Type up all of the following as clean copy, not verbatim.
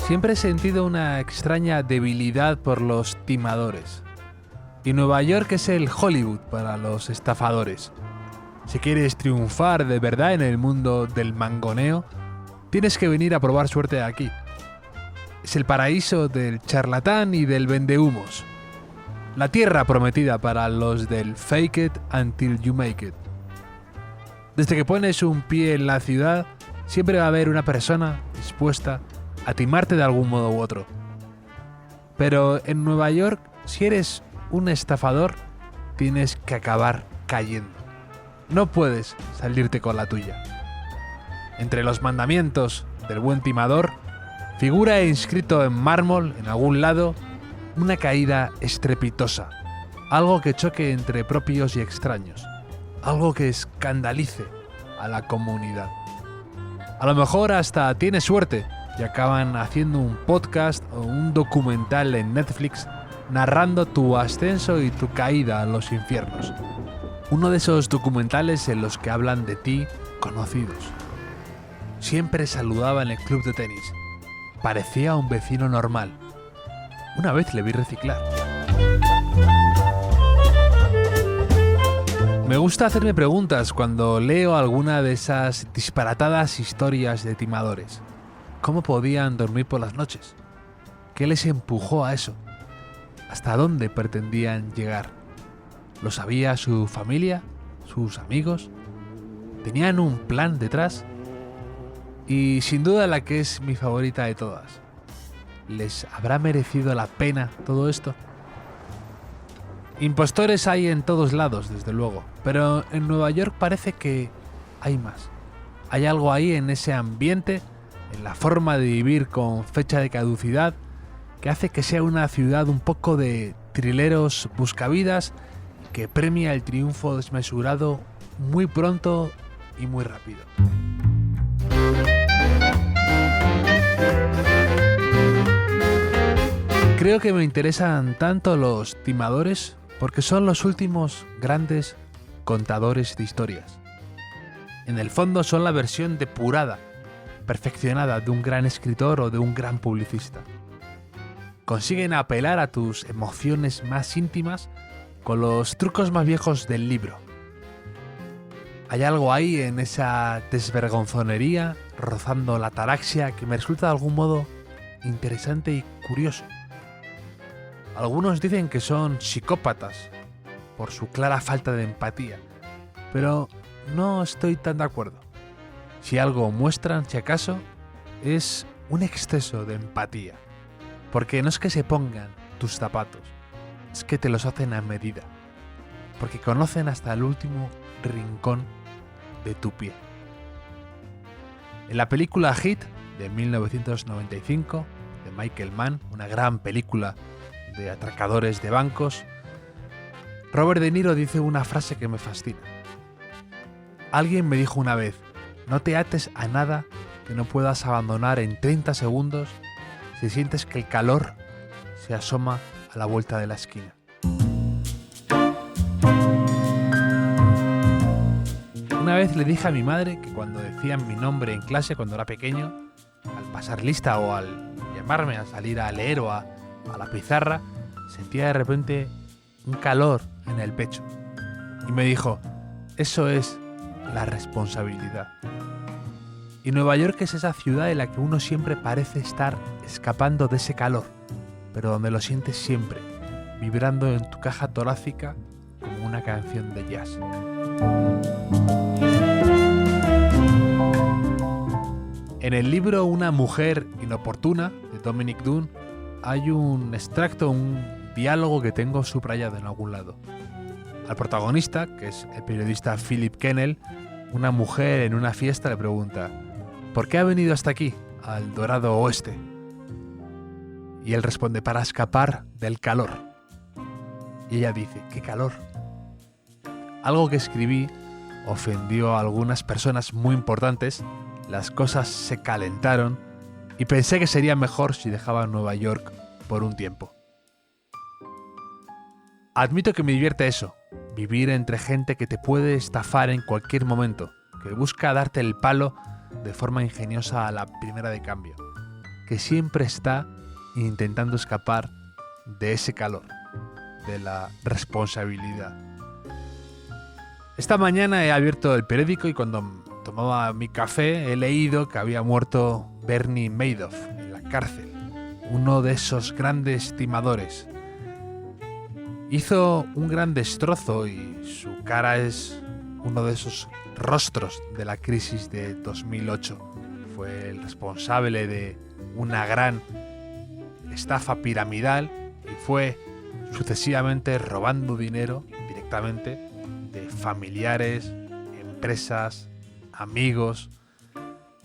Siempre he sentido una extraña debilidad por los timadores. Y Nueva York es el Hollywood para los estafadores. Si quieres triunfar de verdad en el mundo del mangoneo, tienes que venir a probar suerte aquí. Es el paraíso del charlatán y del vendehumos. La tierra prometida para los del fake it until you make it. Desde que pones un pie en la ciudad, siempre va a haber una persona dispuesta a timarte de algún modo u otro. Pero en Nueva York, si eres un estafador, tienes que acabar cayendo. No puedes salirte con la tuya. Entre los mandamientos del buen timador, figura inscrito en mármol en algún lado una caída estrepitosa, algo que choque entre propios y extraños, algo que escandalice a la comunidad. A lo mejor hasta tienes suerte y acaban haciendo un podcast o un documental en Netflix narrando tu ascenso y tu caída a los infiernos. Uno de esos documentales en los que hablan de ti conocidos. Siempre saludaba en el club de tenis. Parecía un vecino normal. Una vez le vi reciclar. Me gusta hacerme preguntas cuando leo alguna de esas disparatadas historias de timadores. ¿Cómo podían dormir por las noches? ¿Qué les empujó a eso? ¿Hasta dónde pretendían llegar? ¿Lo sabía su familia? ¿Sus amigos? ¿Tenían un plan detrás? Y sin duda la que es mi favorita de todas. ¿Les habrá merecido la pena todo esto? Impostores hay en todos lados, desde luego, pero en Nueva York parece que hay más. Hay algo ahí en ese ambiente, en la forma de vivir con fecha de caducidad, que hace que sea una ciudad un poco de trileros buscavidas que premia el triunfo desmesurado muy pronto y muy rápido. Creo que me interesan tanto los timadores porque son los últimos grandes contadores de historias. En el fondo son la versión depurada, perfeccionada de un gran escritor o de un gran publicista. Consiguen apelar a tus emociones más íntimas con los trucos más viejos del libro. Hay algo ahí en esa desvergonzonería, rozando la ataraxia, que me resulta de algún modo interesante y curioso. Algunos dicen que son psicópatas por su clara falta de empatía, pero no estoy tan de acuerdo. Si algo muestran, si acaso, es un exceso de empatía. Porque no es que se pongan tus zapatos, es que te los hacen a medida. Porque conocen hasta el último rincón de tu pie. En la película Hit, de 1995, de Michael Mann, una gran película de atracadores de bancos, Robert De Niro dice una frase que me fascina. Alguien me dijo una vez: no te ates a nada que no puedas abandonar en 30 segundos si sientes que el calor se asoma a la vuelta de la esquina. Una vez le dije a mi madre que cuando decían mi nombre en clase cuando era pequeño, al pasar lista o al llamarme a salir a leer o a la pizarra, sentía de repente un calor en el pecho. Y me dijo: eso es la responsabilidad. Y Nueva York es esa ciudad en la que uno siempre parece estar escapando de ese calor, pero donde lo sientes siempre, vibrando en tu caja torácica como una canción de jazz. En el libro Una mujer inoportuna, de Dominic Dunne, hay un extracto, un diálogo que tengo subrayado en algún lado. Al protagonista, que es el periodista Philip Kennel, una mujer en una fiesta le pregunta: ¿por qué ha venido hasta aquí, al Dorado Oeste? Y él responde: para escapar del calor. Y ella dice: ¿qué calor? Algo que escribí ofendió a algunas personas muy importantes, las cosas se calentaron y pensé que sería mejor si dejaba Nueva York por un tiempo. Admito que me divierte eso, vivir entre gente que te puede estafar en cualquier momento, que busca darte el palo de forma ingeniosa a la primera de cambio. que siempre está intentando escapar de ese calor, de la responsabilidad. Esta mañana he abierto el periódico y cuando tomaba mi café he leído que había muerto Bernie Madoff en la cárcel, uno de esos grandes timadores. Hizo un gran destrozo y su cara es uno de esos rostros de la crisis de 2008. Fue el responsable de una gran estafa piramidal y fue sucesivamente robando dinero directamente de familiares, empresas, amigos,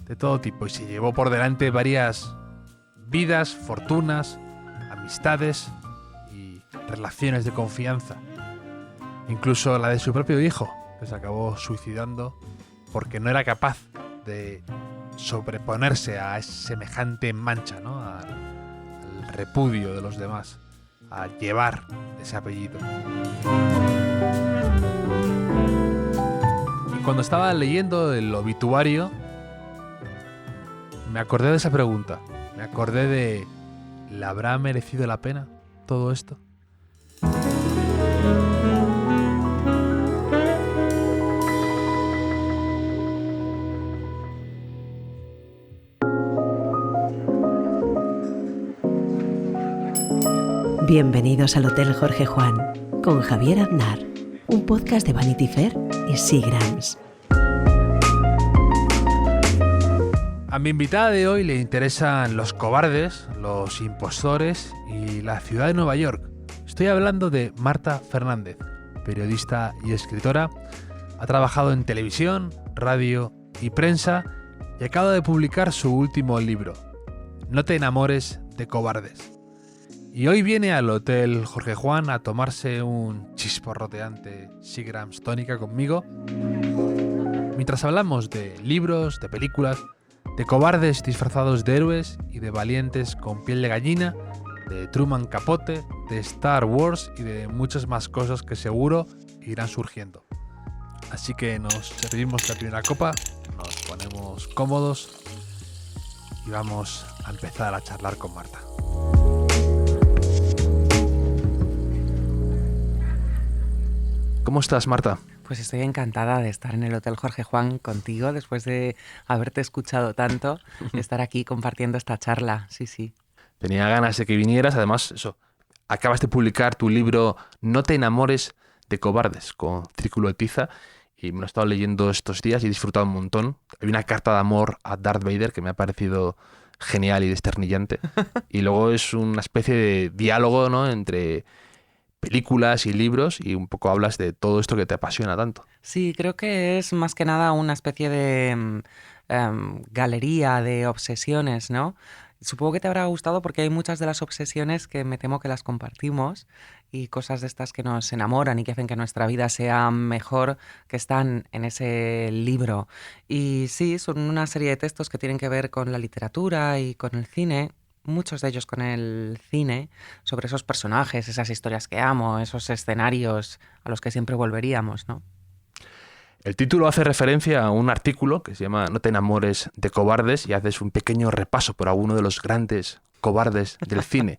de todo tipo. Y se llevó por delante varias vidas, fortunas, amistades y relaciones de confianza. Incluso la de su propio hijo, que se acabó suicidando porque no era capaz de sobreponerse a semejante mancha, ¿no? Al repudio de los demás, a llevar ese apellido. Y cuando estaba leyendo el obituario, me acordé de esa pregunta. Me acordé de ¿le habrá merecido la pena todo esto? Bienvenidos al Hotel Jorge Juan con Javier Aznar, un podcast de Vanity Fair y Seagram's. A mi invitada de hoy le interesan los cobardes, los impostores y la ciudad de Nueva York. Estoy hablando de Marta Fernández, periodista y escritora. Ha trabajado en televisión, radio y prensa y acaba de publicar su último libro, No te enamores de cobardes. Y hoy viene al Hotel Jorge Juan a tomarse un chisporroteante Seagram's tónica conmigo, mientras hablamos de libros, de películas, de cobardes disfrazados de héroes y de valientes con piel de gallina, de Truman Capote, de Star Wars y de muchas más cosas que seguro irán surgiendo. Así que nos servimos la primera copa, nos ponemos cómodos y vamos a empezar a charlar con Marta. ¿Cómo estás, Marta? Pues estoy encantada de estar en el Hotel Jorge Juan contigo después de haberte escuchado tanto, estar aquí compartiendo esta charla. Sí, sí. Tenía ganas de que vinieras. Además, acabas de publicar tu libro No te enamores de cobardes con Círculo de Tiza y me lo he estado leyendo estos días y he disfrutado un montón. Hay una carta de amor a Darth Vader que me ha parecido genial y desternillante. Y luego es una especie de diálogo, ¿no?, entre películas y libros y un poco hablas de todo esto que te apasiona tanto. Sí, creo que es más que nada una especie de galería de obsesiones, ¿no? Supongo que te habrá gustado porque hay muchas de las obsesiones que me temo que las compartimos y cosas de estas que nos enamoran y que hacen que nuestra vida sea mejor, que están en ese libro. Y sí, son una serie de textos que tienen que ver con la literatura y con el cine, muchos de ellos con el cine, sobre esos personajes, esas historias que amo, esos escenarios a los que siempre volveríamos, ¿no? El título hace referencia a un artículo que se llama No te enamores de cobardes y haces un pequeño repaso por alguno de los grandes cobardes del cine.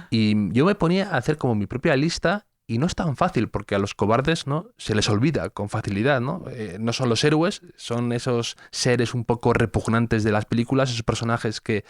Y yo me ponía a hacer como mi propia lista y no es tan fácil porque a los cobardes, ¿no?, se les olvida con facilidad, ¿no? No son los héroes, son esos seres un poco repugnantes de las películas, esos personajes que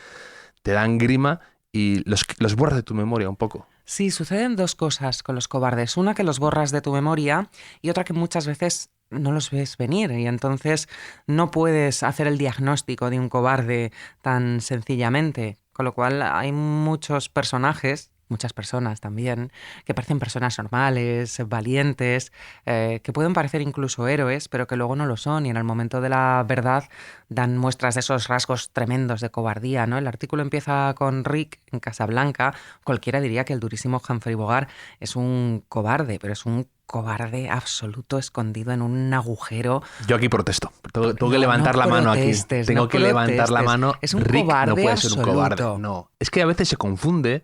te dan grima y los borras de tu memoria un poco. Sí, suceden dos cosas con los cobardes. Una, que los borras de tu memoria, y otra, que muchas veces no los ves venir y entonces no puedes hacer el diagnóstico de un cobarde tan sencillamente. Con lo cual hay muchos personajes, muchas personas también, que parecen personas normales, valientes, que pueden parecer incluso héroes, pero que luego no lo son y en el momento de la verdad dan muestras de esos rasgos tremendos de cobardía, ¿no? El artículo empieza con Rick en Casablanca. Cualquiera diría que el durísimo Humphrey Bogart es un cobarde, pero es un cobarde absoluto escondido en un agujero. Yo aquí protesto. Tengo que levantar la mano aquí. Tengo que levantar la mano. Es un Rick cobarde no puede absoluto. ser un cobarde. No. Es que a veces se confunde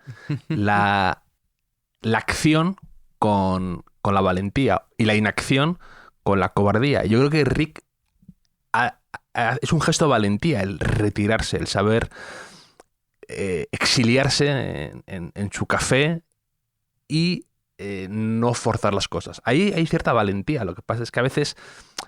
la acción con la valentía y la inacción con la cobardía. Yo creo que Rick es un gesto de valentía el retirarse, el saber exiliarse en su café y no forzar las cosas. Ahí hay cierta valentía. Lo que pasa es que a veces,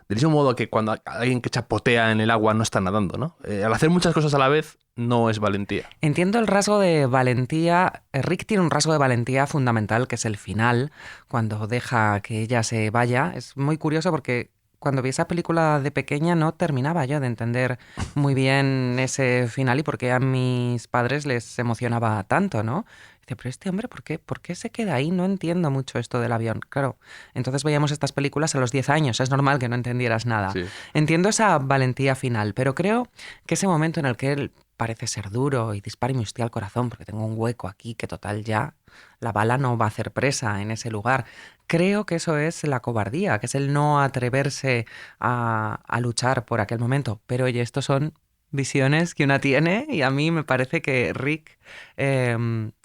del mismo modo que cuando alguien que chapotea en el agua no está nadando, ¿no? Al hacer muchas cosas a la vez no es valentía. Entiendo el rasgo de valentía. Rick tiene un rasgo de valentía fundamental, que es el final, cuando deja que ella se vaya. Es muy curioso porque cuando vi esa película de pequeña no terminaba yo de entender muy bien ese final y por qué a mis padres les emocionaba tanto, ¿no? Dice, pero este hombre, ¿por qué se queda ahí? No entiendo mucho esto del avión. Claro, entonces veíamos estas películas a los 10 años, es normal que no entendieras nada. Sí. Entiendo esa valentía final, pero creo que ese momento en el que él parece ser duro y dispara y me hostia al corazón porque tengo un hueco aquí que total ya la bala no va a hacer presa en ese lugar. Creo que eso es la cobardía, que es el no atreverse a luchar por aquel momento. Pero oye, estos son visiones que una tiene y a mí me parece que Rick,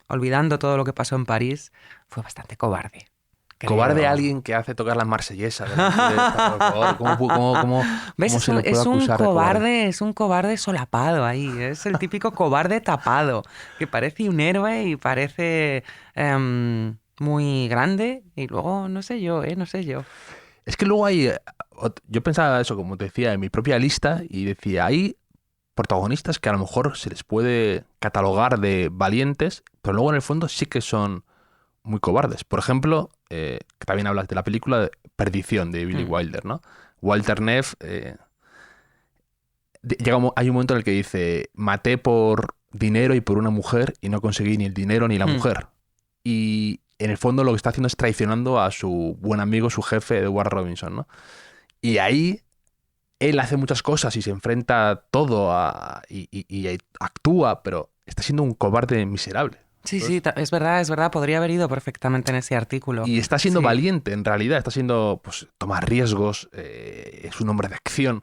olvidando todo lo que pasó en París, fue bastante cobarde. Creo. Cobarde alguien que hace tocar las marsellesas. ¿Cómo ¿Ves? se le puede acusar de cobarde? Es un cobarde solapado ahí. Es el típico cobarde tapado, que parece un héroe y parece muy grande y luego no sé yo. Es que luego hay... Yo pensaba eso, como te decía, en mi propia lista y decía, hay protagonistas que a lo mejor se les puede catalogar de valientes, pero luego en el fondo sí que son muy cobardes. Por ejemplo, que también hablas de la película de Perdición de Billy Wilder, ¿no? Walter Neff hay un momento en el que dice, maté por dinero y por una mujer y no conseguí ni el dinero ni la mujer. Y en el fondo lo que está haciendo es traicionando a su buen amigo, su jefe, Edward Robinson, ¿no? Y ahí él hace muchas cosas y se enfrenta a todo y actúa, pero está siendo un cobarde miserable. Sí, es verdad, podría haber ido perfectamente en ese artículo. Y está siendo valiente, en realidad, está siendo, pues, tomar riesgos, es un hombre de acción.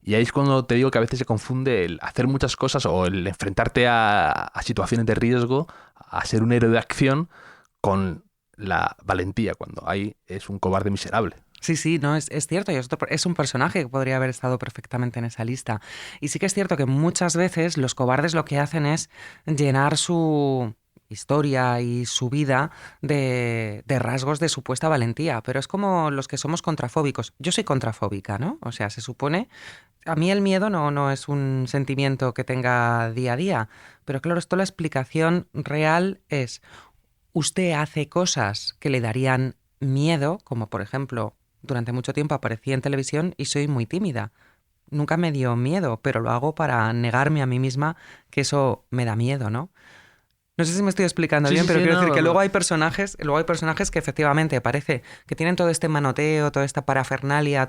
Y ahí es cuando te digo que a veces se confunde el hacer muchas cosas o el enfrentarte a situaciones de riesgo, a ser un héroe de acción, con la valentía, cuando ahí es un cobarde miserable. Sí, no, es cierto, y es un personaje que podría haber estado perfectamente en esa lista. Y sí que es cierto que muchas veces los cobardes lo que hacen es llenar su historia y su vida de rasgos de supuesta valentía, pero es como los que somos contrafóbicos. Yo soy contrafóbica, ¿no? O sea, se supone... A mí el miedo no es un sentimiento que tenga día a día, pero claro, esto la explicación real es... Usted hace cosas que le darían miedo, como por ejemplo, durante mucho tiempo aparecí en televisión y soy muy tímida. Nunca me dio miedo, pero lo hago para negarme a mí misma que eso me da miedo, ¿no? No sé si me estoy explicando bien, pero quiero decir que luego hay personajes que efectivamente parece que tienen todo este manoteo, toda esta parafernalia,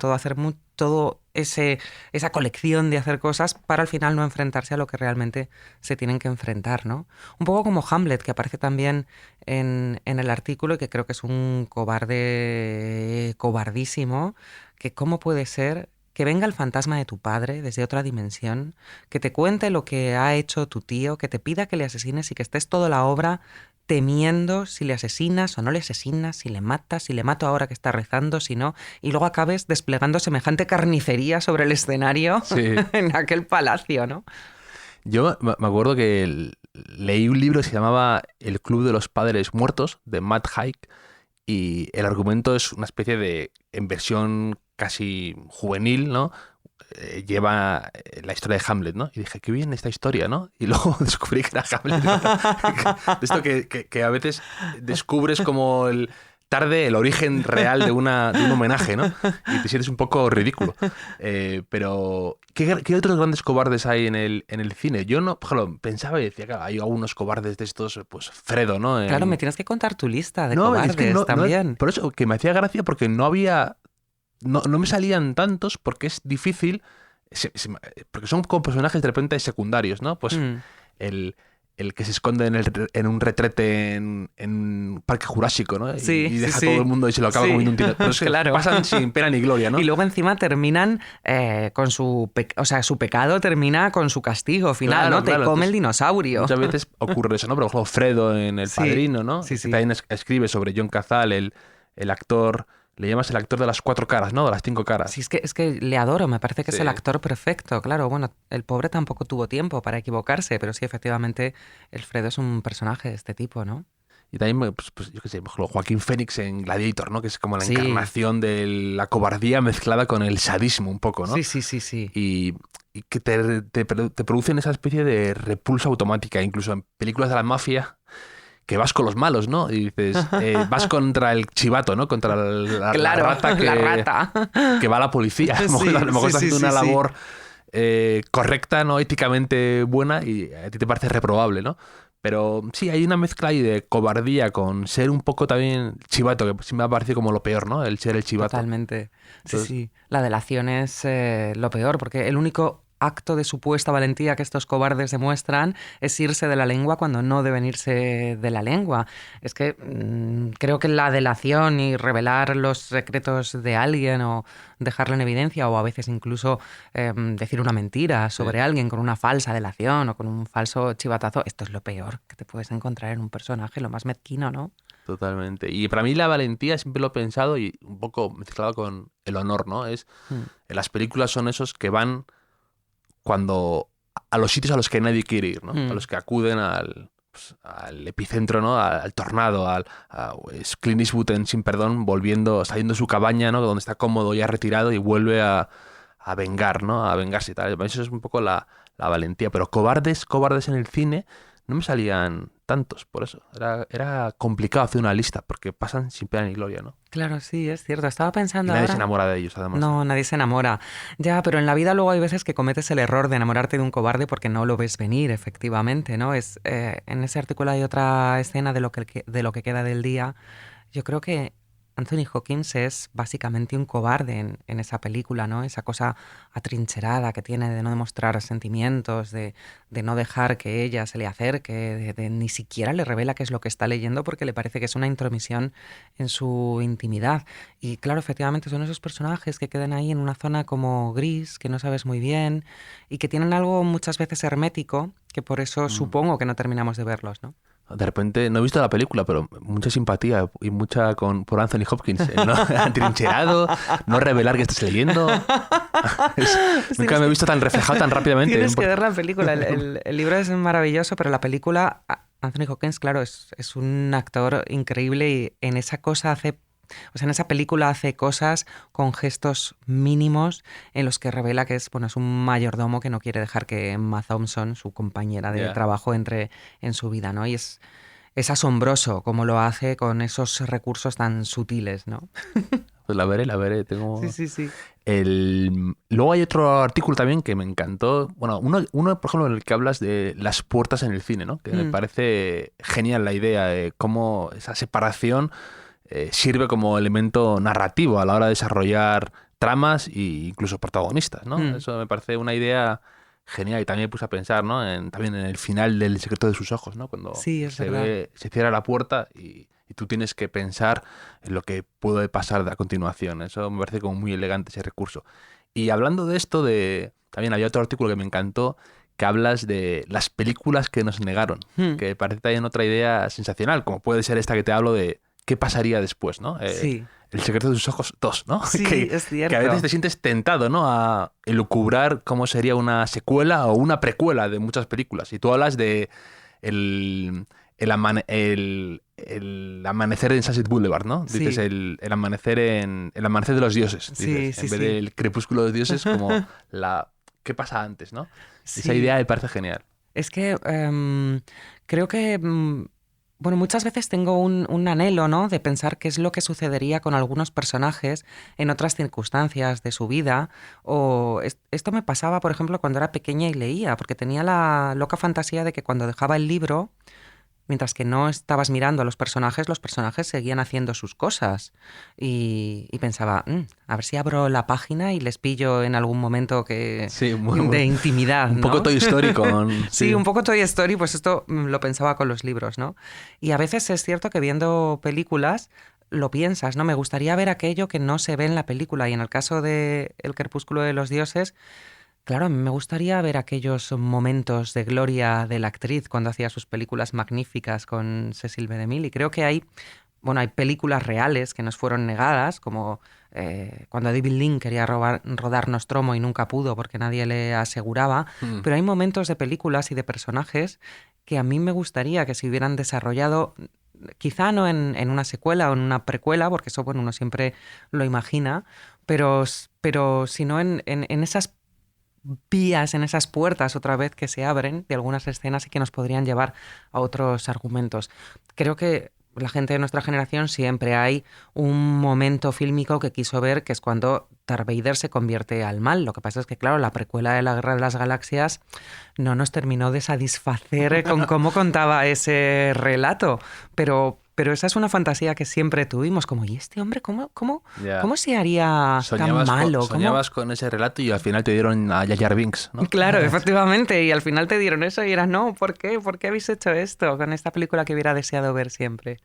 esa colección de hacer cosas para al final no enfrentarse a lo que realmente se tienen que enfrentar, ¿no? Un poco como Hamlet, que aparece también en el artículo y que creo que es un cobarde cobardísimo, que cómo puede ser que venga el fantasma de tu padre desde otra dimensión, que te cuente lo que ha hecho tu tío, que te pida que le asesines y que estés toda la obra temiendo si le asesinas o no le asesinas, si le matas, si le mato ahora que está rezando, si no, y luego acabes desplegando semejante carnicería sobre el escenario en aquel palacio, ¿no? Yo me acuerdo que leí un libro que se llamaba El Club de los Padres Muertos, de Matt Haig, y el argumento es una especie de, en versión casi juvenil, ¿no? Lleva la historia de Hamlet, ¿no? Y dije, qué bien esta historia, ¿no? Y luego descubrí que era Hamlet. De esto que a veces descubres como tarde el origen real de un homenaje, ¿no? Y te sientes un poco ridículo. Pero, ¿qué otros grandes cobardes hay en el cine? Yo no, por ejemplo, pensaba y decía, claro, hay algunos cobardes de estos, pues Fredo, ¿no? Claro, me tienes que contar tu lista de cobardes es que también. Por eso, que me hacía gracia porque no me salían tantos porque es difícil, porque son como personajes de repente secundarios, ¿no? Pues el que se esconde en un retrete en un parque jurásico, ¿no? Y deja a todo el mundo y se lo acaba comiendo un tiro. Pero es que pasan sin pena ni gloria, ¿no? Y luego encima terminan con su pecado termina con su castigo final, ¿no? Te come el dinosaurio. Muchas veces ocurre eso, ¿no? Pero por ejemplo, Fredo en El Padrino, ¿no? Que también escribe sobre John Cazale, el actor Le llamas el actor de las 4 caras, ¿no? De las 5 caras. Sí, es que le adoro, me parece que es Sí. el actor perfecto. Claro, bueno, el pobre tampoco tuvo tiempo para equivocarse, pero sí, efectivamente, el Fredo es un personaje de este tipo, ¿no? Y también, pues, yo qué sé, por ejemplo, Joaquín Phoenix en Gladiator, ¿no? Que es como la Sí. encarnación de la cobardía mezclada con el sadismo un poco, ¿no? Sí, sí, sí, sí. Y que te producen esa especie de repulsa automática, incluso en películas de la mafia, que vas con los malos, ¿no? Y dices, vas contra el chivato, ¿no? Contra la Claro, rata la rata. que va a la policía. A lo mejor, Sí, a lo mejor sí, está sí, haciendo sí, una sí. labor correcta, ¿no? Éticamente buena y a ti te parece reprobable, ¿no? Pero sí, hay una mezcla ahí de cobardía con ser un poco también chivato, que sí me ha parecido como lo peor, ¿no? El ser el chivato. Totalmente. Sí, Entonces- sí. La delación es lo peor, porque el único acto de supuesta valentía que estos cobardes demuestran es irse de la lengua cuando no deben irse de la lengua. Es que creo que la delación y revelar los secretos de alguien o dejarlo en evidencia o a veces incluso decir una mentira sobre alguien con una falsa delación o con un falso chivatazo, esto es lo peor que te puedes encontrar en un personaje, lo más mezquino, ¿no? Totalmente. Y para mí la valentía siempre lo he pensado y un poco mezclado con el honor, ¿no? En las películas son esos que van cuando a los sitios a los que nadie quiere ir, ¿no? A los que acuden al epicentro, ¿no? Al tornado, es Clint Eastwood en Sin Perdón saliendo de su cabaña, ¿no? Donde está cómodo, ya retirado y vuelve a vengar, ¿no? A vengarse y tal. Eso es un poco la valentía. Pero cobardes en el cine no me salían tantos, por eso. Era complicado hacer una lista porque pasan sin pena ni gloria, ¿no? Claro, sí, es cierto. Estaba Y pensando nadie ahora... se enamora de ellos, además. No, nadie se enamora. Ya, pero en la vida luego hay veces que cometes el error de enamorarte de un cobarde porque no lo ves venir, efectivamente, ¿no? En ese artículo hay otra escena de lo que queda del día. Yo creo que Anthony Hopkins es básicamente un cobarde en esa película, ¿no? Esa cosa atrincherada que tiene de no demostrar sentimientos, de no dejar que ella se le acerque, de ni siquiera le revela qué es lo que está leyendo porque le parece que es una intromisión en su intimidad. Y claro, efectivamente son esos personajes que quedan ahí en una zona como gris, que no sabes muy bien y que tienen algo muchas veces hermético, que por eso supongo que no terminamos de verlos, ¿no? De repente, no he visto la película, pero mucha simpatía y mucha por Anthony Hopkins. ¿No? Atrincherado, no revelar que estás leyendo. Nunca me he visto tan reflejado tan rápidamente. Tienes que ver la película. El libro es maravilloso, pero la película, Anthony Hopkins, claro, es un actor increíble y en esa cosa en esa película hace cosas con gestos mínimos en los que revela que es un mayordomo que no quiere dejar que Emma Thompson, su compañera de trabajo, entre en su vida, ¿no? Y es asombroso cómo lo hace con esos recursos tan sutiles, ¿no? Pues la veré. Tengo... Sí. Luego hay otro artículo también que me encantó. Bueno, uno, por ejemplo, en el que hablas de las puertas en el cine, ¿no? Que me parece genial la idea de cómo esa separación sirve como elemento narrativo a la hora de desarrollar tramas e incluso protagonistas, ¿no? Eso me parece una idea genial. Y también me puse a pensar, ¿no? También en el final del secreto de sus ojos, ¿no? Cuando Sí, es verdad. se cierra la puerta y tú tienes que pensar en lo que puede pasar a continuación. Eso me parece como muy elegante ese recurso. Y hablando de esto, también había otro artículo que me encantó, que hablas de las películas que nos negaron, que me parece también otra idea sensacional, como puede ser esta que te hablo de qué pasaría después, ¿no? Sí. El secreto de sus ojos 2, ¿no? Sí, es cierto. Que a veces te sientes tentado, ¿no? A elucubrar cómo sería una secuela o una precuela de muchas películas. Y tú hablas de el amanecer en Sunset Boulevard, ¿no? Sí. Dices el amanecer el amanecer de los dioses. Dices, en vez del crepúsculo de los dioses, como ¿qué pasa antes, no? Sí. Esa idea me parece genial. Es que creo que muchas veces tengo un anhelo, ¿no? De pensar qué es lo que sucedería con algunos personajes en otras circunstancias de su vida. O esto me pasaba, por ejemplo, cuando era pequeña y leía, porque tenía la loca fantasía de que cuando dejaba el libro, mientras que no estabas mirando a los personajes seguían haciendo sus cosas. Y pensaba, a ver si abro la página y les pillo en algún momento de intimidad, ¿no? Un poco Toy Story Sí, un poco Toy Story, pues esto lo pensaba con los libros, ¿no? Y a veces es cierto que viendo películas lo piensas, ¿no? Me gustaría ver aquello que no se ve en la película. Y en el caso de El crepúsculo de los dioses, claro, a mí me gustaría ver aquellos momentos de gloria de la actriz cuando hacía sus películas magníficas con Cecil B. DeMille. Y creo que hay bueno, hay películas reales que nos fueron negadas, como cuando David Lean quería rodar Nostromo y nunca pudo porque nadie le aseguraba, pero hay momentos de películas y de personajes que a mí me gustaría que se hubieran desarrollado, quizá no en una secuela o en una precuela, porque eso, bueno, uno siempre lo imagina, pero sino en esas vías, en esas puertas otra vez que se abren de algunas escenas y que nos podrían llevar a otros argumentos. Creo que la gente de nuestra generación siempre hay un momento fílmico que quiso ver, que es cuando Darth Vader se convierte al mal. Lo que pasa es que, claro, la precuela de la Guerra de las Galaxias no nos terminó de satisfacer con cómo contaba ese relato, pero esa es una fantasía que siempre tuvimos, como, ¿y este hombre cómo se haría tan malo? Soñabas con ese relato y al final te dieron a Jar Jar Binks, ¿no? Claro, efectivamente, y al final te dieron eso y eras, no, ¿por qué? ¿Por qué habéis hecho esto con esta película que hubiera deseado ver siempre?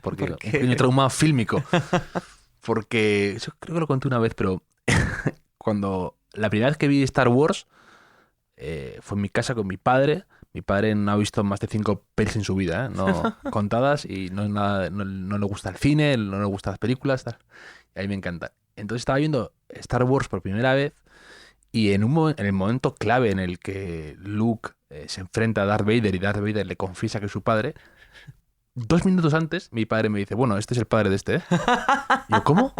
¿Por qué? un pequeño trauma fílmico. Porque, yo creo que lo conté una vez, pero cuando la primera vez que vi Star Wars fue en mi casa con mi padre. Mi padre no ha visto más de 5 pelis en su vida, no contadas, y no le gusta el cine, no le gustan las películas, tal. Y a mí me encanta. Entonces estaba viendo Star Wars por primera vez y en el momento clave en el que Luke se enfrenta a Darth Vader y Darth Vader le confiesa que es su padre, 2 minutos antes mi padre me dice, bueno, este es el padre de este, ¿eh? Y yo, ¿cómo?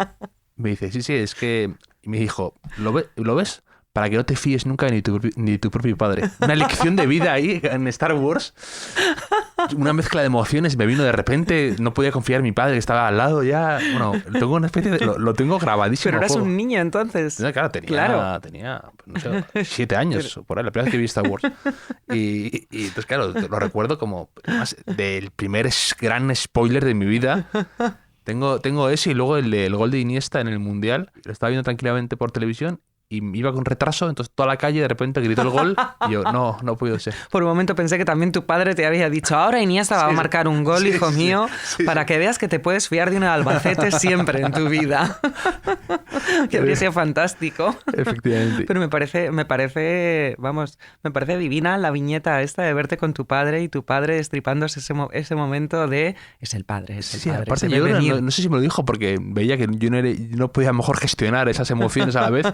Me dice, sí, es que... Y me dijo, ¿lo ves? Para que no te fíes nunca de ni tu propio padre. Una lección de vida ahí en Star Wars. Una mezcla de emociones me vino de repente. No podía confiar en mi padre que estaba al lado ya. Bueno, tengo una especie de... Lo tengo grabadísimo. Pero eras un niño entonces. Claro, tenía no sé, 7 años, por ahí, la primera vez que vi Star Wars. Y entonces, claro, lo recuerdo como del primer gran spoiler de mi vida. Tengo ese y luego el del gol de Iniesta en el Mundial. Lo estaba viendo tranquilamente por televisión y iba con retraso, entonces toda la calle de repente gritó el gol y yo, no puedo ser. Por un momento pensé que también tu padre te había dicho, ahora Iniesta va a marcar un gol, hijo mío, para que veas que te puedes fiar de un Albacete siempre en tu vida. Que habría sido fantástico. Efectivamente. Pero me parece divina la viñeta esta de verte con tu padre y tu padre destripándose ese momento de es el padre, aparte yo no sé si me lo dijo porque veía que yo no podía a lo mejor gestionar esas emociones a la vez.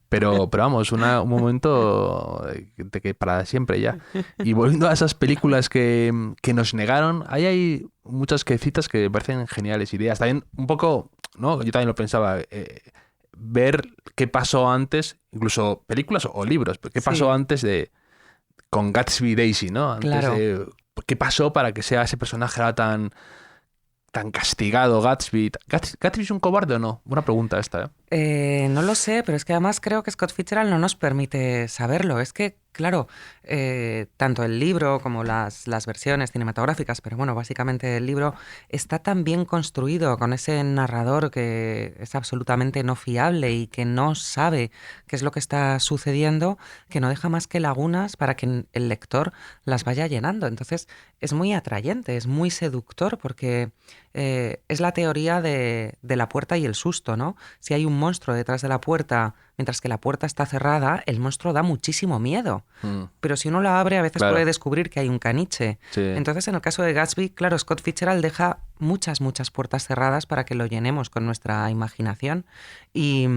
Pero vamos, un momento de que para siempre ya. Y volviendo a esas películas que nos negaron, hay muchas citas que me parecen geniales ideas. También un poco, ¿no? Yo también lo pensaba, ver qué pasó antes, incluso películas o libros, qué pasó antes con Gatsby y Daisy, ¿no? Antes claro. ¿Qué pasó para que sea ese personaje ahora tan castigado, Gatsby? ¿Gatsby es un cobarde o no? Buena pregunta esta, ¿eh? No lo sé, pero es que además creo que Scott Fitzgerald no nos permite saberlo. Es que, claro, tanto el libro como las versiones cinematográficas, pero bueno, básicamente el libro está tan bien construido con ese narrador que es absolutamente no fiable y que no sabe qué es lo que está sucediendo, que no deja más que lagunas para que el lector las vaya llenando. Entonces es muy atrayente, es muy seductor porque es la teoría de la puerta y el susto, ¿no? Si hay un monstruo detrás de la puerta, mientras que la puerta está cerrada, el monstruo da muchísimo miedo. Pero si uno la abre, a veces puede descubrir que hay un caniche. Sí. Entonces, en el caso de Gatsby, claro, Scott Fitzgerald deja muchas puertas cerradas para que lo llenemos con nuestra imaginación. Y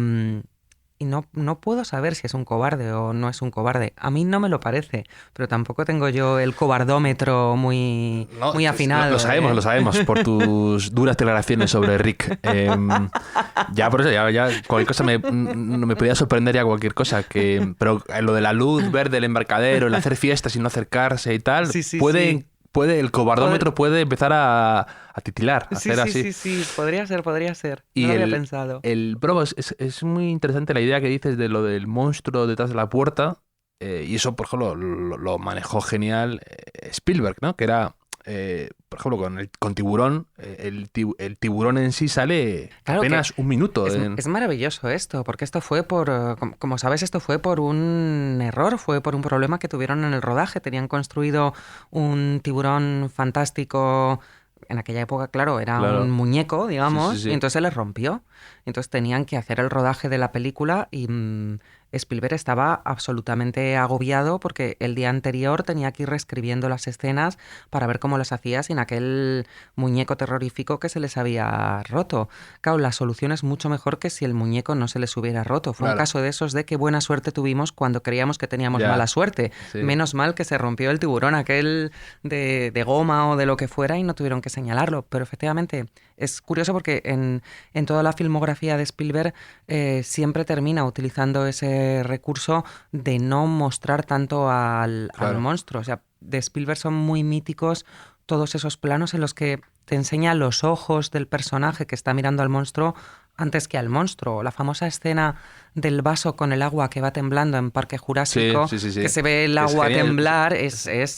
no puedo saber si es un cobarde o no es un cobarde. A mí no me lo parece, pero tampoco tengo yo el cobardómetro muy afinado. Lo sabemos por tus duras declaraciones sobre Rick. Ya por eso, ya cualquier cosa me podía sorprender ya cualquier cosa. Pero lo de la luz verde, el embarcadero, el hacer fiestas y no acercarse y tal, el cobardómetro puede empezar a titilar, a hacer así. Sí, podría ser. No lo había pensado. Pero es muy interesante la idea que dices de lo del monstruo detrás de la puerta, y eso, por ejemplo, lo manejó genial Spielberg, ¿no? Que era, por ejemplo, con Tiburón, el tiburón en sí sale apenas un minuto. Es maravilloso esto, porque esto fue como sabes, esto fue por un error, fue por un problema que tuvieron en el rodaje. Tenían construido un tiburón fantástico. En aquella época, claro, era un muñeco, digamos, y entonces se les rompió. Entonces tenían que hacer el rodaje de la película y Spielberg estaba absolutamente agobiado porque el día anterior tenía que ir reescribiendo las escenas para ver cómo las hacía sin aquel muñeco terrorífico que se les había roto. Claro, la solución es mucho mejor que si el muñeco no se les hubiera roto. Fue un caso de esos de qué buena suerte tuvimos cuando creíamos que teníamos mala suerte. Sí. Menos mal que se rompió el tiburón aquel de goma o de lo que fuera y no tuvieron que señalarlo. Pero efectivamente es curioso porque en toda la filmografía de Spielberg siempre termina utilizando ese recurso de no mostrar tanto al monstruo. O sea, de Spielberg son muy míticos todos esos planos en los que te enseña los ojos del personaje que está mirando al monstruo antes que al monstruo. La famosa escena del vaso con el agua que va temblando en Parque Jurásico, sí. que se ve el agua temblar,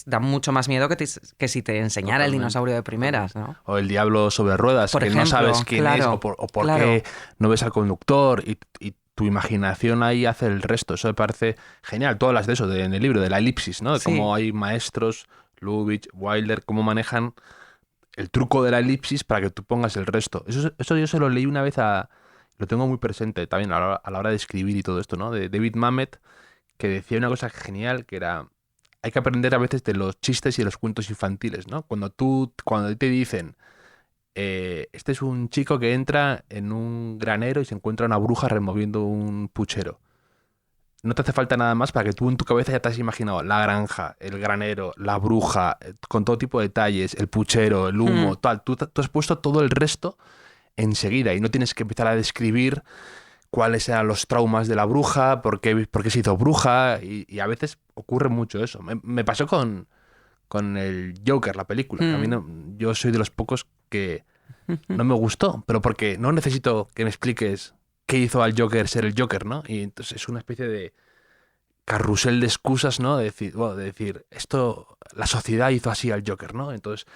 da mucho más miedo que si te enseñara el dinosaurio de primeras, ¿no? O el diablo sobre ruedas, por ejemplo, no sabes quién es o por qué no ves al conductor y tu imaginación ahí hace el resto. Eso me parece genial. Tú hablas de eso en el libro, de la elipsis, ¿no? De cómo hay maestros, Lubitsch, Wilder, cómo manejan el truco de la elipsis para que tú pongas el resto. Eso yo se lo leí una vez lo tengo muy presente también a la hora de escribir y todo esto, ¿no? De David Mamet, que decía una cosa genial, que era, hay que aprender a veces de los chistes y de los cuentos infantiles, ¿no? Cuando te dicen, este es un chico que entra en un granero y se encuentra una bruja removiendo un puchero. No te hace falta nada más para que tú en tu cabeza ya te has imaginado la granja, el granero, la bruja, con todo tipo de detalles, el puchero, el humo, tal. Tú has puesto todo el resto enseguida y no tienes que empezar a describir cuáles eran los traumas de la bruja, por qué se hizo bruja, y a veces ocurre mucho eso. Me pasó con el Joker, la película. A mí yo soy de los pocos que no me gustó, pero porque no necesito que me expliques qué hizo al Joker ser el Joker, ¿no? Y entonces es una especie de carrusel de excusas, ¿no? De decir, esto, la sociedad hizo así al Joker, ¿no? Entonces,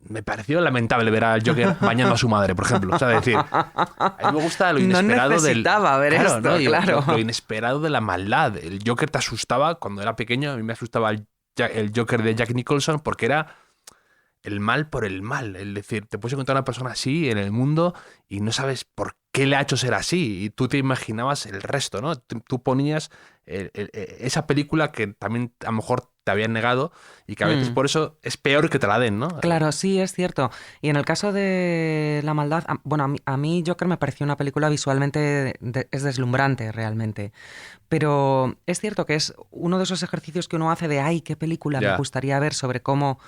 me pareció lamentable ver al Joker bañando a su madre, por ejemplo. O sea, decir, a mí me gusta lo inesperado no necesitaba ver esto, ¿no? Claro. Lo inesperado de la maldad. El Joker te asustaba cuando era pequeño. A mí me asustaba el Joker de Jack Nicholson porque era el mal por el mal. Es decir, te puedes encontrar una persona así en el mundo y no sabes por qué le ha hecho ser así. Y tú te imaginabas el resto, ¿no? Tú ponías esa película que también a lo mejor te habían negado y que a veces por eso es peor que te la den, ¿no? Claro, sí, es cierto. Y en el caso de La maldad, bueno, a mí Joker me pareció una película visualmente es deslumbrante realmente. Pero es cierto que es uno de esos ejercicios que uno hace de ¡ay, qué película me gustaría ver sobre cómo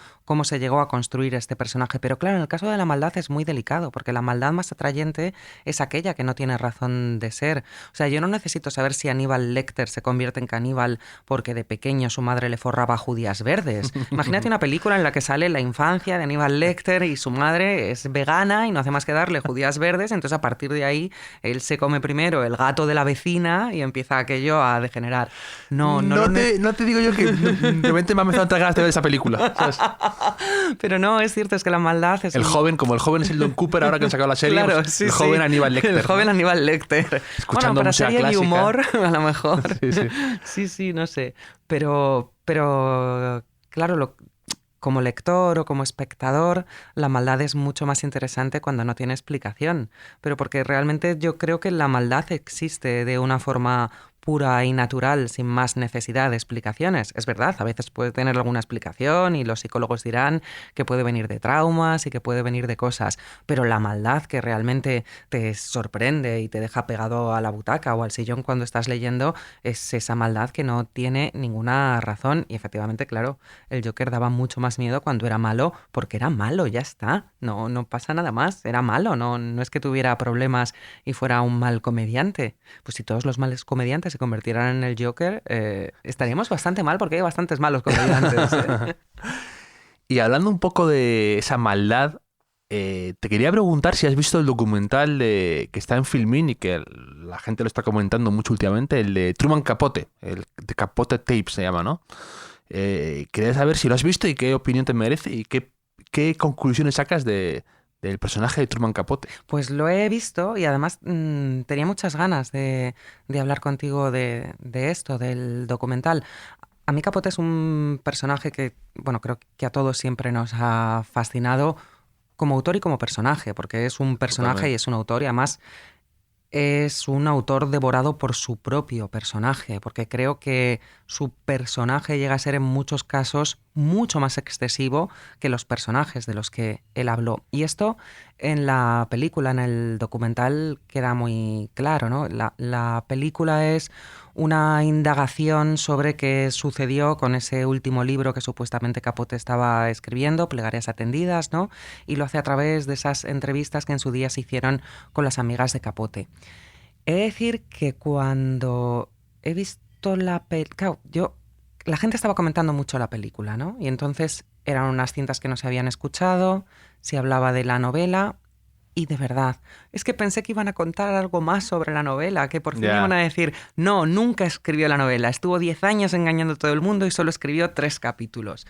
se llegó a construir este personaje! Pero claro, en el caso de La maldad es muy delicado, porque la maldad más atrayente es aquella que no tiene razón de ser. O sea, yo no necesito saber si Aníbal Lecter se convierte en caníbal porque de pequeño su madre le forraba judías verdes. Imagínate una película en la que sale la infancia de Aníbal Lecter y su madre es vegana y no hace más que darle judías verdes, entonces a partir de ahí él se come primero el gato de la vecina y empieza aquello a degenerar. No te digo yo que de repente me ha empezado a tragar de ver esa película, ¿sabes? Pero no, es cierto, es que la maldad es... Como el joven es el Don Cooper ahora que han sacado la serie, claro, pues, el joven Aníbal Lecter. El joven Aníbal Lecter. Escuchando para música serie clásica. De humor, a lo mejor. Sí, no sé. Pero claro, como lector o como espectador, la maldad es mucho más interesante cuando no tiene explicación. Pero porque realmente yo creo que la maldad existe de una forma pura y natural, sin más necesidad de explicaciones. Es verdad, a veces puede tener alguna explicación y los psicólogos dirán que puede venir de traumas y que puede venir de cosas, pero la maldad que realmente te sorprende y te deja pegado a la butaca o al sillón cuando estás leyendo es esa maldad que no tiene ninguna razón. Y efectivamente, claro, el Joker daba mucho más miedo cuando era malo, porque era malo, ya está. No pasa nada más, era malo, no es que tuviera problemas y fuera un mal comediante. Pues si todos los males comediantes se convirtieran en el Joker, estaríamos bastante mal porque hay bastantes malos comediantes. Y hablando un poco de esa maldad, te quería preguntar si has visto el documental que está en Filmin y que la gente lo está comentando mucho últimamente, el de Truman Capote, el de Capote Tapes se llama, ¿no? Quería saber si lo has visto y qué opinión te merece y qué conclusiones sacas del personaje de Truman Capote. Pues lo he visto y además tenía muchas ganas de hablar contigo de esto, del documental. A mí Capote es un personaje que, bueno, creo que a todos siempre nos ha fascinado como autor y como personaje, porque es un personaje y es un autor y además es un autor devorado por su propio personaje, porque creo que su personaje llega a ser en muchos casos mucho más excesivo que los personajes de los que él habló. Y esto en la película, en el documental, queda muy claro, ¿no? La película es una indagación sobre qué sucedió con ese último libro que supuestamente Capote estaba escribiendo, Plegarias atendidas, ¿no? Y lo hace a través de esas entrevistas que en su día se hicieron con las amigas de Capote. He de decir que cuando he visto la película... Claro, la gente estaba comentando mucho la película, ¿no? Y entonces eran unas cintas que no se habían escuchado, se hablaba de la novela y de verdad, es que pensé que iban a contar algo más sobre la novela, que por fin iban a decir, no, nunca escribió la novela, estuvo 10 años engañando a todo el mundo y solo escribió 3 capítulos.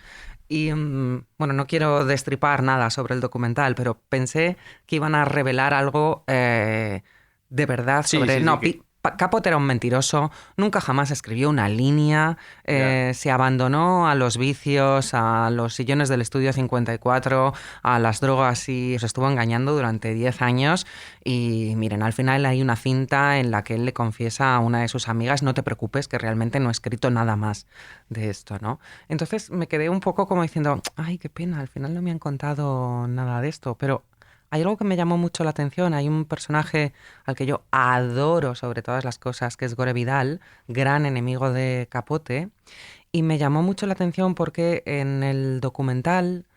Y bueno, no quiero destripar nada sobre el documental, pero pensé que iban a revelar algo de verdad sobre... Sí, no, que... Capote era un mentiroso, nunca jamás escribió una línea, se abandonó a los vicios, a los sillones del Estudio 54, a las drogas y se estuvo engañando durante 10 años. Y miren, al final hay una cinta en la que él le confiesa a una de sus amigas, no te preocupes, que realmente no he escrito nada más de esto, ¿no? Entonces me quedé un poco como diciendo, ay, qué pena, al final no me han contado nada de esto, pero... Hay algo que me llamó mucho la atención. Hay un personaje al que yo adoro sobre todas las cosas, que es Gore Vidal, gran enemigo de Capote. Y me llamó mucho la atención porque en el documental,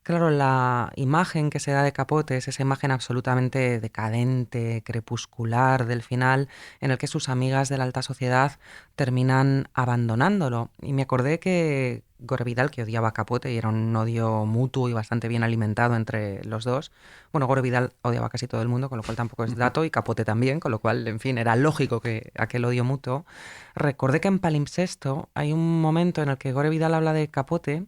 claro, la imagen que se da de Capote es esa imagen absolutamente decadente, crepuscular del final, en el que sus amigas de la alta sociedad terminan abandonándolo. Y me acordé que Gore Vidal, que odiaba a Capote y era un odio mutuo y bastante bien alimentado entre los dos. Bueno, Gore Vidal odiaba a casi todo el mundo, con lo cual tampoco es dato, y Capote también, con lo cual, en fin, era lógico que aquel odio mutuo. Recordé que en Palimpsesto hay un momento en el que Gore Vidal habla de Capote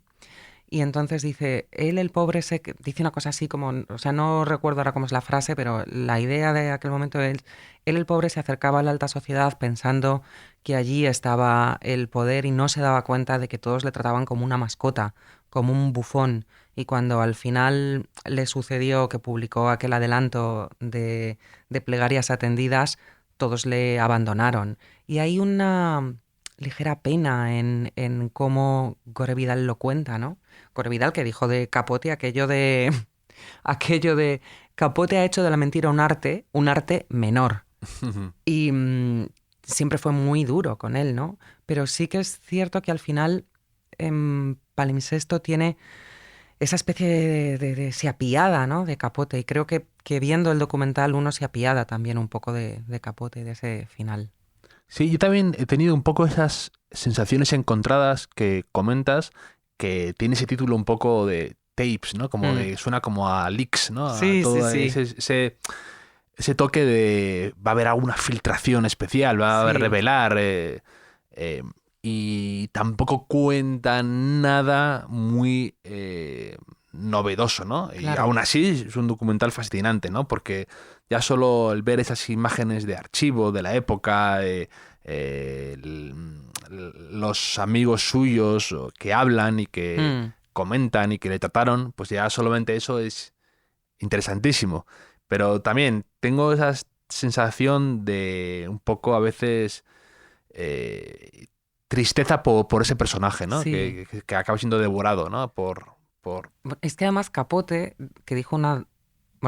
y entonces dice, él el pobre dice una cosa así como, o sea, no recuerdo ahora cómo es la frase, pero la idea de aquel momento es, él el pobre se acercaba a la alta sociedad pensando que allí estaba el poder y no se daba cuenta de que todos le trataban como una mascota, como un bufón. Y cuando al final le sucedió que publicó aquel adelanto de Plegarias atendidas, todos le abandonaron. Y hay una ligera pena en cómo Gore Vidal lo cuenta, ¿no? Gore Vidal que dijo de Capote aquello de Capote ha hecho de la mentira un arte menor. Y siempre fue muy duro con él, ¿no? Pero sí que es cierto que al final Palimpsesto tiene esa especie de se apiada, ¿no? De Capote. Y creo que viendo el documental uno se apiada también un poco de Capote, de ese final. Sí, yo también he tenido un poco esas sensaciones encontradas que comentas, que tiene ese título un poco de tapes, ¿no? Como de, suena como a leaks, ¿no? A Sí, todo sí, sí. ese toque de va a haber alguna filtración especial, va a haber Sí. revelar, y tampoco cuentan nada muy novedoso, ¿no? Y Claro. aún así es un documental fascinante, ¿no? Porque ya solo el ver esas imágenes de archivo de la época, los amigos suyos que hablan y que comentan y que le trataron, pues ya solamente eso es interesantísimo. Pero también tengo esa sensación de un poco a veces tristeza por ese personaje, ¿no? Sí. Que acaba siendo devorado, ¿no? por... Es que además Capote, que dijo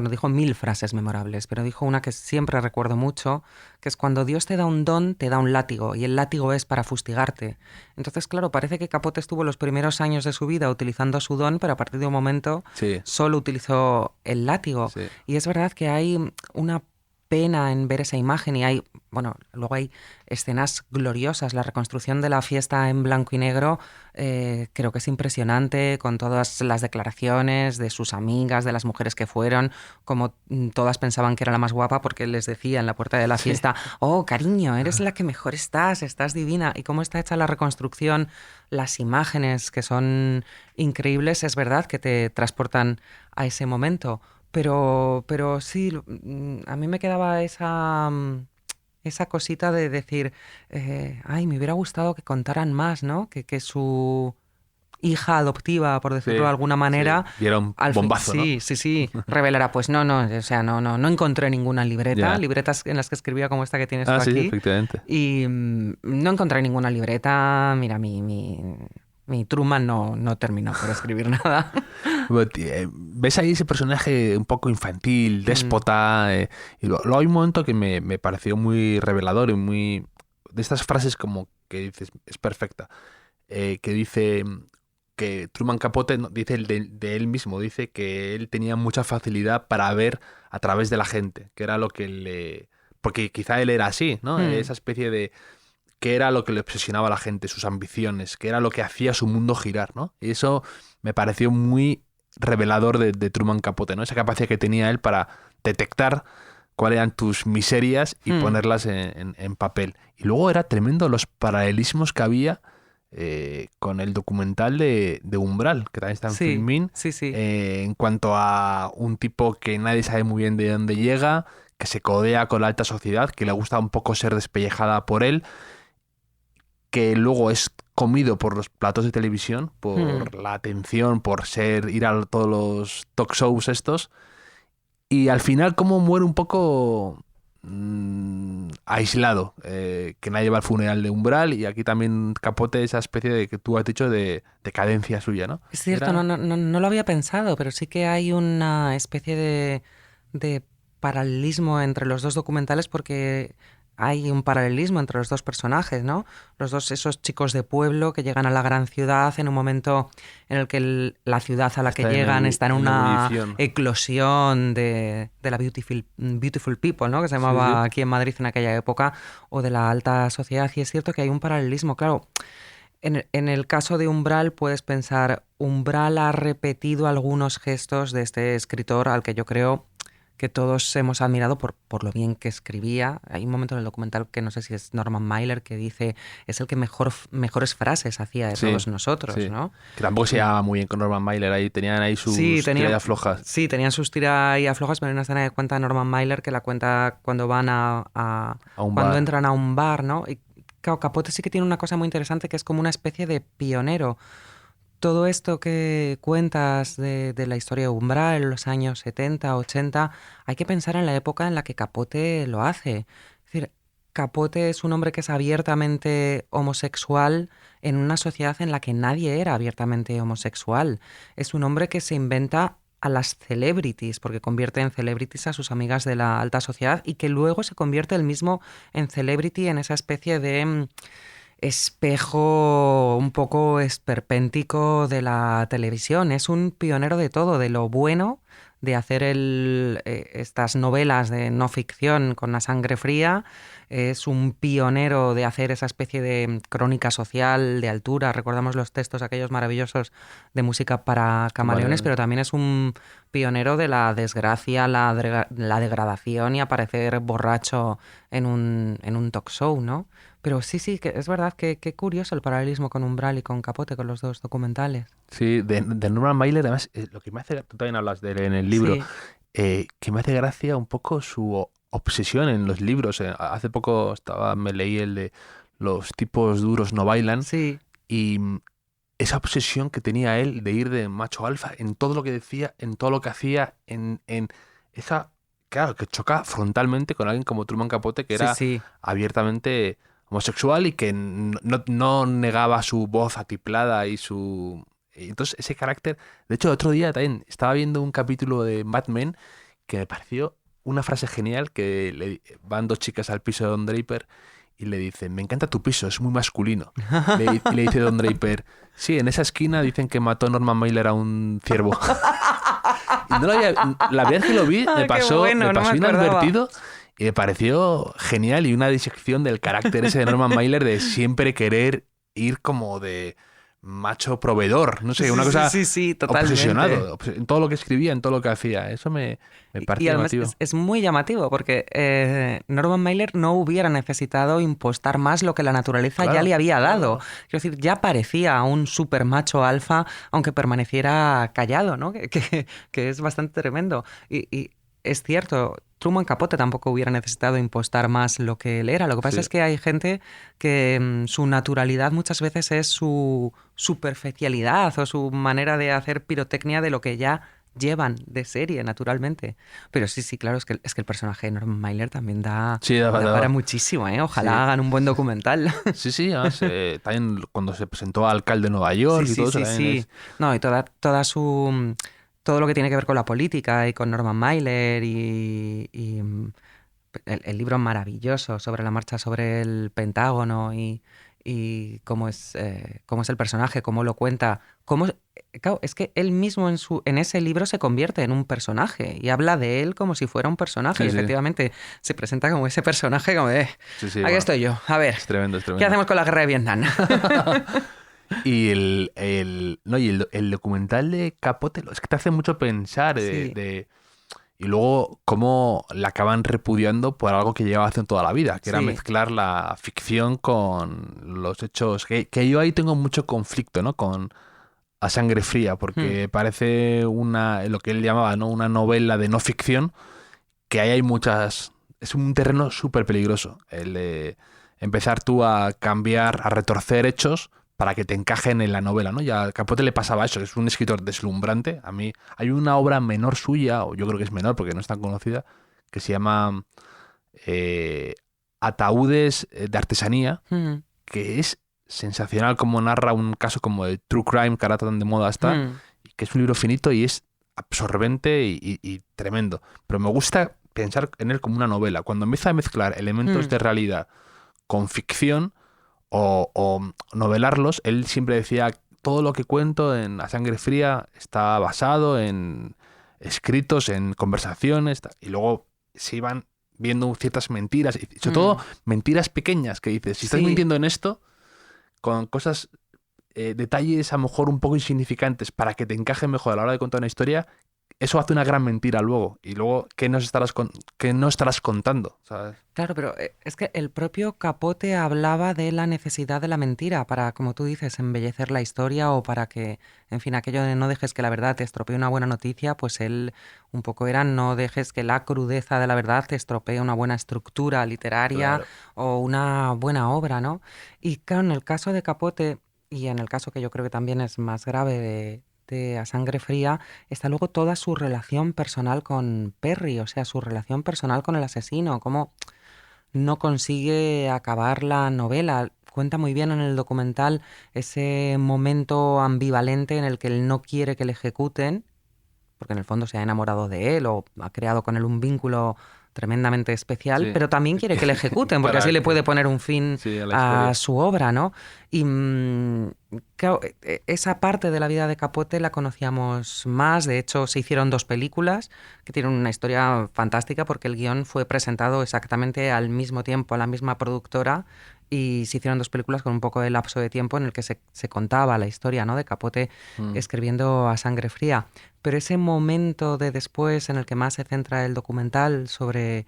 dijo 1000 frases memorables, pero dijo una que siempre recuerdo mucho, que es cuando Dios te da un don, te da un látigo, y el látigo es para fustigarte. Entonces, claro, parece que Capote estuvo los primeros años de su vida utilizando su don, pero a partir de un momento Sí. solo utilizó el látigo. Sí. Y es verdad que hay una pena en ver esa imagen y luego hay escenas gloriosas. La reconstrucción de la fiesta en blanco y negro creo que es impresionante, con todas las declaraciones de sus amigas, de las mujeres que fueron, como todas pensaban que era la más guapa porque les decía en la puerta de la fiesta, oh, cariño, eres la que mejor estás divina. Y cómo está hecha la reconstrucción, las imágenes que son increíbles, es verdad que te transportan a ese momento. Pero sí, a mí me quedaba esa cosita de decir, ay, me hubiera gustado que contaran más, ¿no? Que su hija adoptiva, por decirlo de alguna manera. Sí. Y era un bombazo, ¿no? Sí, revelará, pues no, o sea, no encontré ninguna libreta, libretas en las que escribía como esta que tienes tú aquí. Sí, efectivamente. Y no encontré ninguna libreta, mira, mi Truman no terminó por escribir nada. ¿Ves ahí ese personaje un poco infantil, déspota? Y luego hay un momento que me pareció muy revelador y muy... De estas frases como que dices, es perfecta, que dice... que Truman Capote dice de él mismo, dice que él tenía mucha facilidad para ver a través de la gente, que era lo que le... Porque quizá él era así, ¿no? Esa especie de... que era lo que le obsesionaba a la gente, sus ambiciones, que era lo que hacía su mundo girar, ¿no? Y eso me pareció muy revelador de Truman Capote, ¿no? Esa capacidad que tenía él para detectar cuáles eran tus miserias y ponerlas en papel. Y luego era tremendo los paralelismos que había con el documental de Umbral, que también está en Filmin, en cuanto a un tipo que nadie sabe muy bien de dónde llega, que se codea con la alta sociedad, que le gusta un poco ser despellejada por él, que luego es comido por los platos de televisión, por la atención, por ir a todos los talk shows estos, y al final como muere un poco... aislado, que nadie va al funeral de Umbral, y aquí también Capote esa especie de que tú has dicho de decadencia suya, ¿no? Es cierto, no lo había pensado, pero sí que hay una especie de paralelismo entre los dos documentales, porque hay un paralelismo entre los dos personajes, ¿no? Los dos, esos chicos de pueblo que llegan a la gran ciudad en un momento en el que la ciudad a la que llegan está en una eclosión de la beautiful people, ¿no? Que se llamaba aquí en Madrid en aquella época, o de la alta sociedad. Y es cierto que hay un paralelismo, claro. En el caso de Umbral puedes pensar, Umbral ha repetido algunos gestos de este escritor al que yo creo que todos hemos admirado por lo bien que escribía. Hay un momento en el documental que no sé si es Norman Mailer que dice es el que mejores frases hacía de todos nosotros, ¿no? Que tampoco se llevaba muy bien con Norman Mailer, ahí tenían ahí sus tira y aflojas. Sí, tenían sus tira y aflojas, pero hay una escena que cuenta Norman Mailer que la cuenta cuando van cuando entran a un bar, ¿no? Y claro, Capote sí que tiene una cosa muy interesante que es como una especie de pionero. Todo esto que cuentas de la historia de Umbral en los años 70, 80, hay que pensar en la época en la que Capote lo hace. Es decir, Capote es un hombre que es abiertamente homosexual en una sociedad en la que nadie era abiertamente homosexual. Es un hombre que se inventa a las celebrities, porque convierte en celebrities a sus amigas de la alta sociedad y que luego se convierte él mismo en celebrity, en esa especie de... espejo un poco esperpéntico de la televisión. Es un pionero de todo, de lo bueno, de hacer estas novelas de no ficción con la sangre fría. Es un pionero de hacer esa especie de crónica social de altura. Recordamos los textos aquellos maravillosos de música para camaleones, pero también es un pionero de la desgracia, la degradación y aparecer borracho en un talk show, ¿no? Pero sí, que es verdad que curioso el paralelismo con Umbral y con Capote, con los dos documentales. Sí, de Norman Mailer, además, lo que me hace, tú también hablas de él en el libro, que me hace gracia un poco su obsesión en los libros. Hace poco me leí el de Los tipos duros no bailan, y esa obsesión que tenía él de ir de macho alfa en todo lo que decía, en todo lo que hacía, en esa... Claro, que choca frontalmente con alguien como Truman Capote, que era abiertamente homosexual y que no negaba su voz atiplada y su... Entonces ese carácter... De hecho, otro día también estaba viendo un capítulo de Mad Men que me pareció una frase genial, que van dos chicas al piso de Don Draper y le dicen, me encanta tu piso, es muy masculino. Y le dice Don Draper, sí, en esa esquina dicen que mató Norman Mailer a un ciervo. Y la vez que lo vi me pasó inadvertido. Y me pareció genial y una disección del carácter ese de Norman Mailer de siempre querer ir como de macho proveedor, no sé, una cosa totalmente. Obsesionado en todo lo que escribía, en todo lo que hacía. Eso me parece llamativo. Es muy llamativo porque Norman Mailer no hubiera necesitado impostar más lo que la naturaleza ya le había dado. Quiero decir, ya parecía un super macho alfa, aunque permaneciera callado, ¿no? Que es bastante tremendo. Y es cierto, Truman Capote tampoco hubiera necesitado impostar más lo que él era. Lo que pasa Sí. es que hay gente que su naturalidad muchas veces es su superficialidad o su manera de hacer pirotecnia de lo que ya llevan de serie, naturalmente. Pero sí, claro, es que el personaje de Norman Mailer también da Sí, da para muchísimo, ¿eh? Ojalá Sí. hagan un buen documental. Sí, además, también cuando se presentó a alcalde de Nueva York y todo eso. también es- No, y todo lo que tiene que ver con la política y con Norman Mailer y el libro maravilloso sobre la marcha sobre el Pentágono y cómo es el personaje, cómo lo cuenta. Claro, es que él mismo en ese libro se convierte en un personaje y habla de él como si fuera un personaje. Sí, y sí. efectivamente, se presenta como ese personaje, como de, Sí, aquí bueno, estoy yo, a ver, Es tremendo, es tremendo. ¿qué hacemos con la guerra de Vietnam? Y el documental de Capote es que te hace mucho pensar Sí. y luego cómo la acaban repudiando por algo que llevaba haciendo toda la vida, que era Sí. mezclar la ficción con los hechos. Que yo ahí tengo mucho conflicto, ¿no? Con A Sangre Fría, porque parece lo que él llamaba, ¿no? Una novela de no ficción, que ahí hay muchas. Es un terreno súper peligroso. El de empezar tú a cambiar, a retorcer hechos para que te encajen en la novela, ¿no? Ya a Capote le pasaba eso, es un escritor deslumbrante. A mí hay una obra menor suya, o yo creo que es menor porque no es tan conocida, que se llama Ataúdes de Artesanía, Mm, que es sensacional como narra un caso como de True Crime, que ahora tan de moda está, mm. que es un libro finito y es absorbente y tremendo. Pero me gusta pensar en él como una novela. Cuando empieza a mezclar elementos de realidad con ficción o novelarlos, él siempre decía, todo lo que cuento en A Sangre Fría está basado en escritos, en conversaciones, y luego se iban viendo ciertas mentiras, y sobre todo mentiras pequeñas que dices, si estás Sí. mintiendo en esto, con cosas, detalles a lo mejor un poco insignificantes para que te encaje mejor a la hora de contar una historia, eso hace una gran mentira luego. Y luego, ¿qué no estarás contando? ¿Sabes? Claro, pero es que el propio Capote hablaba de la necesidad de la mentira para, como tú dices, embellecer la historia o para que, en fin, aquello de no dejes que la verdad te estropee una buena noticia, pues él un poco era no dejes que la crudeza de la verdad te estropee una buena estructura literaria Claro. o una buena obra, ¿no? Y claro, en el caso de Capote y en el caso que yo creo que también es más grave de A Sangre Fría, está luego toda su relación personal con Perry, o sea, su relación personal con el asesino, cómo no consigue acabar la novela. Cuenta muy bien en el documental ese momento ambivalente en el que él no quiere que le ejecuten, porque en el fondo se ha enamorado de él o ha creado con él un vínculo tremendamente especial, Sí. pero también quiere que le ejecuten, porque así le puede poner un fin Sí, a la historia. a su obra, ¿no? Y claro, esa parte de la vida de Capote la conocíamos más. De hecho, se hicieron 2 películas que tienen una historia fantástica porque el guión fue presentado exactamente al mismo tiempo a la misma productora y se hicieron 2 películas con un poco de lapso de tiempo en el que se contaba la historia, ¿no?, de Capote escribiendo A Sangre Fría. Pero ese momento de después en el que más se centra el documental sobre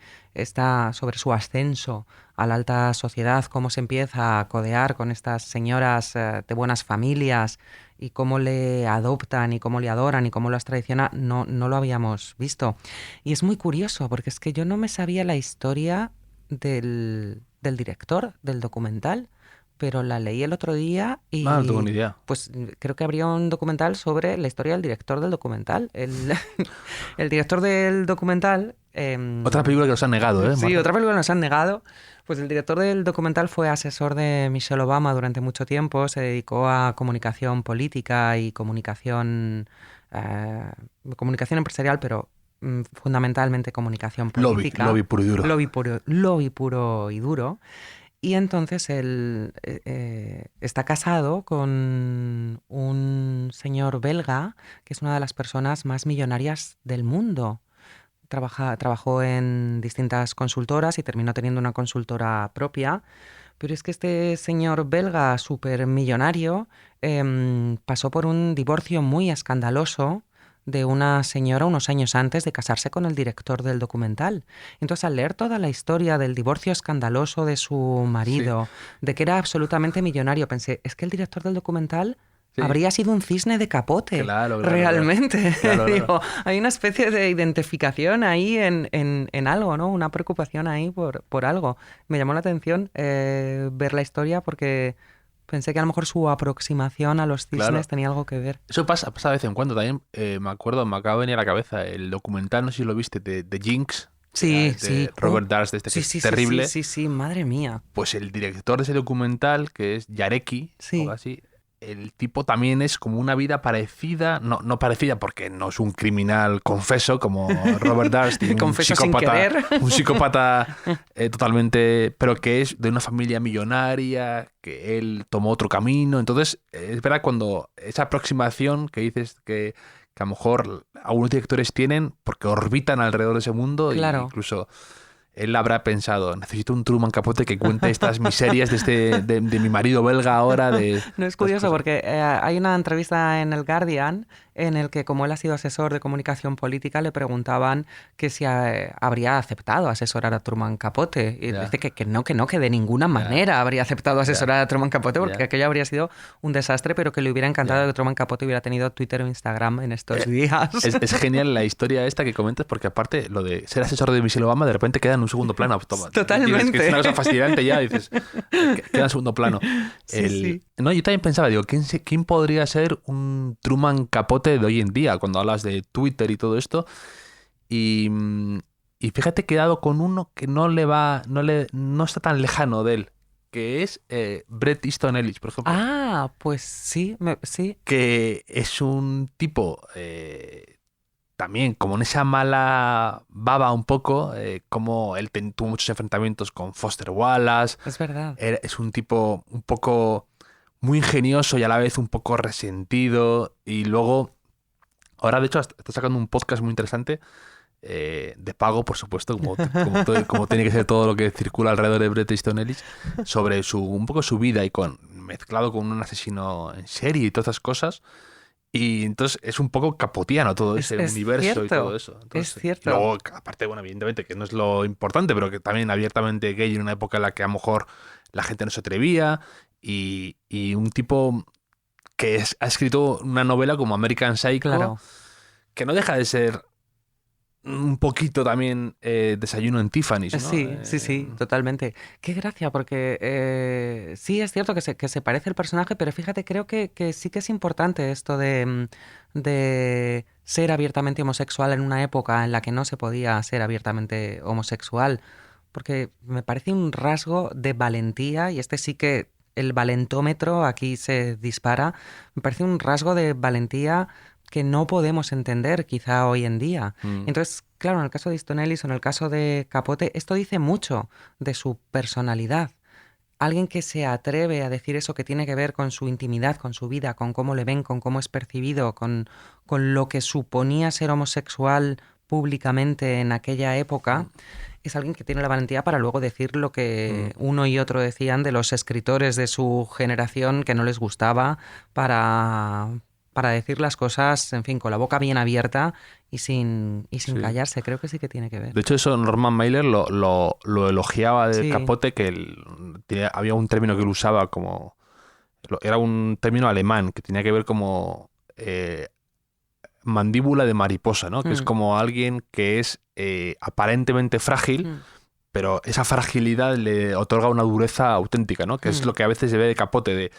su ascenso a la alta sociedad, cómo se empieza a codear con estas señoras de buenas familias y cómo le adoptan y cómo le adoran y cómo las traiciona, no lo habíamos visto. Y es muy curioso porque es que yo no me sabía la historia del director del documental, pero la leí el otro día y No tengo ni idea. pues creo que habría un documental sobre la historia del director del documental. El director del documental... Otra película que nos han negado, ¿eh? Sí, Marta? otra película que nos han negado. Pues el director del documental fue asesor de Michelle Obama durante mucho tiempo, se dedicó a comunicación política y comunicación empresarial, pero fundamentalmente comunicación política. Lobby puro y duro. Lobby puro y duro. Y entonces él está casado con un señor belga, que es una de las personas más millonarias del mundo. Trabajó en distintas consultoras y terminó teniendo una consultora propia. Pero es que este señor belga supermillonario pasó por un divorcio muy escandaloso de una señora unos años antes de casarse con el director del documental. Entonces, al leer toda la historia del divorcio escandaloso de su marido, de que era absolutamente millonario, pensé, es que el director del documental Sí. habría sido un cisne de capote. Claro, realmente. Claro. Digo, hay una especie de identificación ahí en algo, ¿no? Una preocupación ahí por algo. Me llamó la atención ver la historia porque pensé que a lo mejor su aproximación a los cisnes Claro. tenía algo que ver. Eso pasa de vez en cuando también. Me acuerdo, me acaba de venir a la cabeza el documental, no sé si lo viste, de Jinx. Sí, De sí. Robert Durst, que Sí, es sí, terrible. sí, madre mía. Pues el director de ese documental, que es Jarecki, Sí. o algo así, el tipo también es como una vida parecida, no parecida porque no es un criminal confeso como Robert Durst, y Confeso sin querer. un psicópata totalmente, pero que es de una familia millonaria, que él tomó otro camino. Entonces, es verdad cuando esa aproximación que dices que a lo mejor algunos directores tienen porque orbitan alrededor de ese mundo Claro. e incluso él habrá pensado, necesito un Truman Capote que cuente estas miserias de mi marido belga ahora. No, es curioso porque hay una entrevista en el Guardian en el que, como él ha sido asesor de comunicación política, le preguntaban que si habría aceptado asesorar a Truman Capote. Y Ya. dice que no, que de ninguna manera habría aceptado asesorar a Truman Capote porque Ya. aquello habría sido un desastre, pero que le hubiera encantado que Truman Capote hubiera tenido Twitter o Instagram en estos días. Es genial la historia esta que comentas porque aparte lo de ser asesor de Michelle Obama de repente queda en un segundo plano. Toma, Totalmente. dices que es una cosa fascinante ya, dices, queda en segundo plano. Sí. No, yo también pensaba, digo, ¿quién podría ser un Truman Capote de hoy en día cuando hablas de Twitter y todo esto? Y fíjate que he dado con uno que no está tan lejano de él, que es Bret Easton Ellis, por ejemplo. Ah, pues sí, sí. Que es un tipo también como en esa mala baba un poco, como él tuvo muchos enfrentamientos con Foster Wallace. Es verdad. Es un tipo un poco muy ingenioso y a la vez un poco resentido. Y luego, ahora de hecho está sacando un podcast muy interesante, de pago, por supuesto, como tiene que ser todo lo que circula alrededor de Bret Easton Ellis, sobre un poco su vida y mezclado con un asesino en serie y todas esas cosas. Y entonces es un poco capotiano todo ese universo cierto, y todo eso. Entonces, es cierto. Luego, aparte, bueno, evidentemente que no es lo importante, pero que también abiertamente gay en una época en la que a lo mejor la gente no se atrevía. Y un tipo que ha escrito una novela como American Psycho, Claro. que no deja de ser un poquito también Desayuno en Tiffany's, ¿no? Sí, totalmente. Qué gracia, porque sí es cierto que se parece el personaje, pero fíjate, creo que sí que es importante esto de ser abiertamente homosexual en una época en la que no se podía ser abiertamente homosexual, porque me parece un rasgo de valentía, y sí que el valentómetro aquí se dispara, me parece un rasgo de valentía que no podemos entender quizá hoy en día. Entonces, claro, en el caso de Easton Ellis o en el caso de Capote, esto dice mucho de su personalidad. Alguien que se atreve a decir eso que tiene que ver con su intimidad, con su vida, con cómo le ven, con cómo es percibido, con lo que suponía ser homosexual públicamente en aquella época, es alguien que tiene la valentía para luego decir lo que uno y otro decían de los escritores de su generación que no les gustaba, para decir las cosas, en fin, con la boca bien abierta y sin callarse. Creo que sí que tiene que ver. De hecho, eso Norman Mailer lo elogiaba de Sí. Capote, que había un término que él usaba como... Era un término alemán que tenía que ver como mandíbula de mariposa, ¿no? Que es como alguien que es aparentemente frágil, pero esa fragilidad le otorga una dureza auténtica, ¿no? Que es lo que a veces se ve de Capote,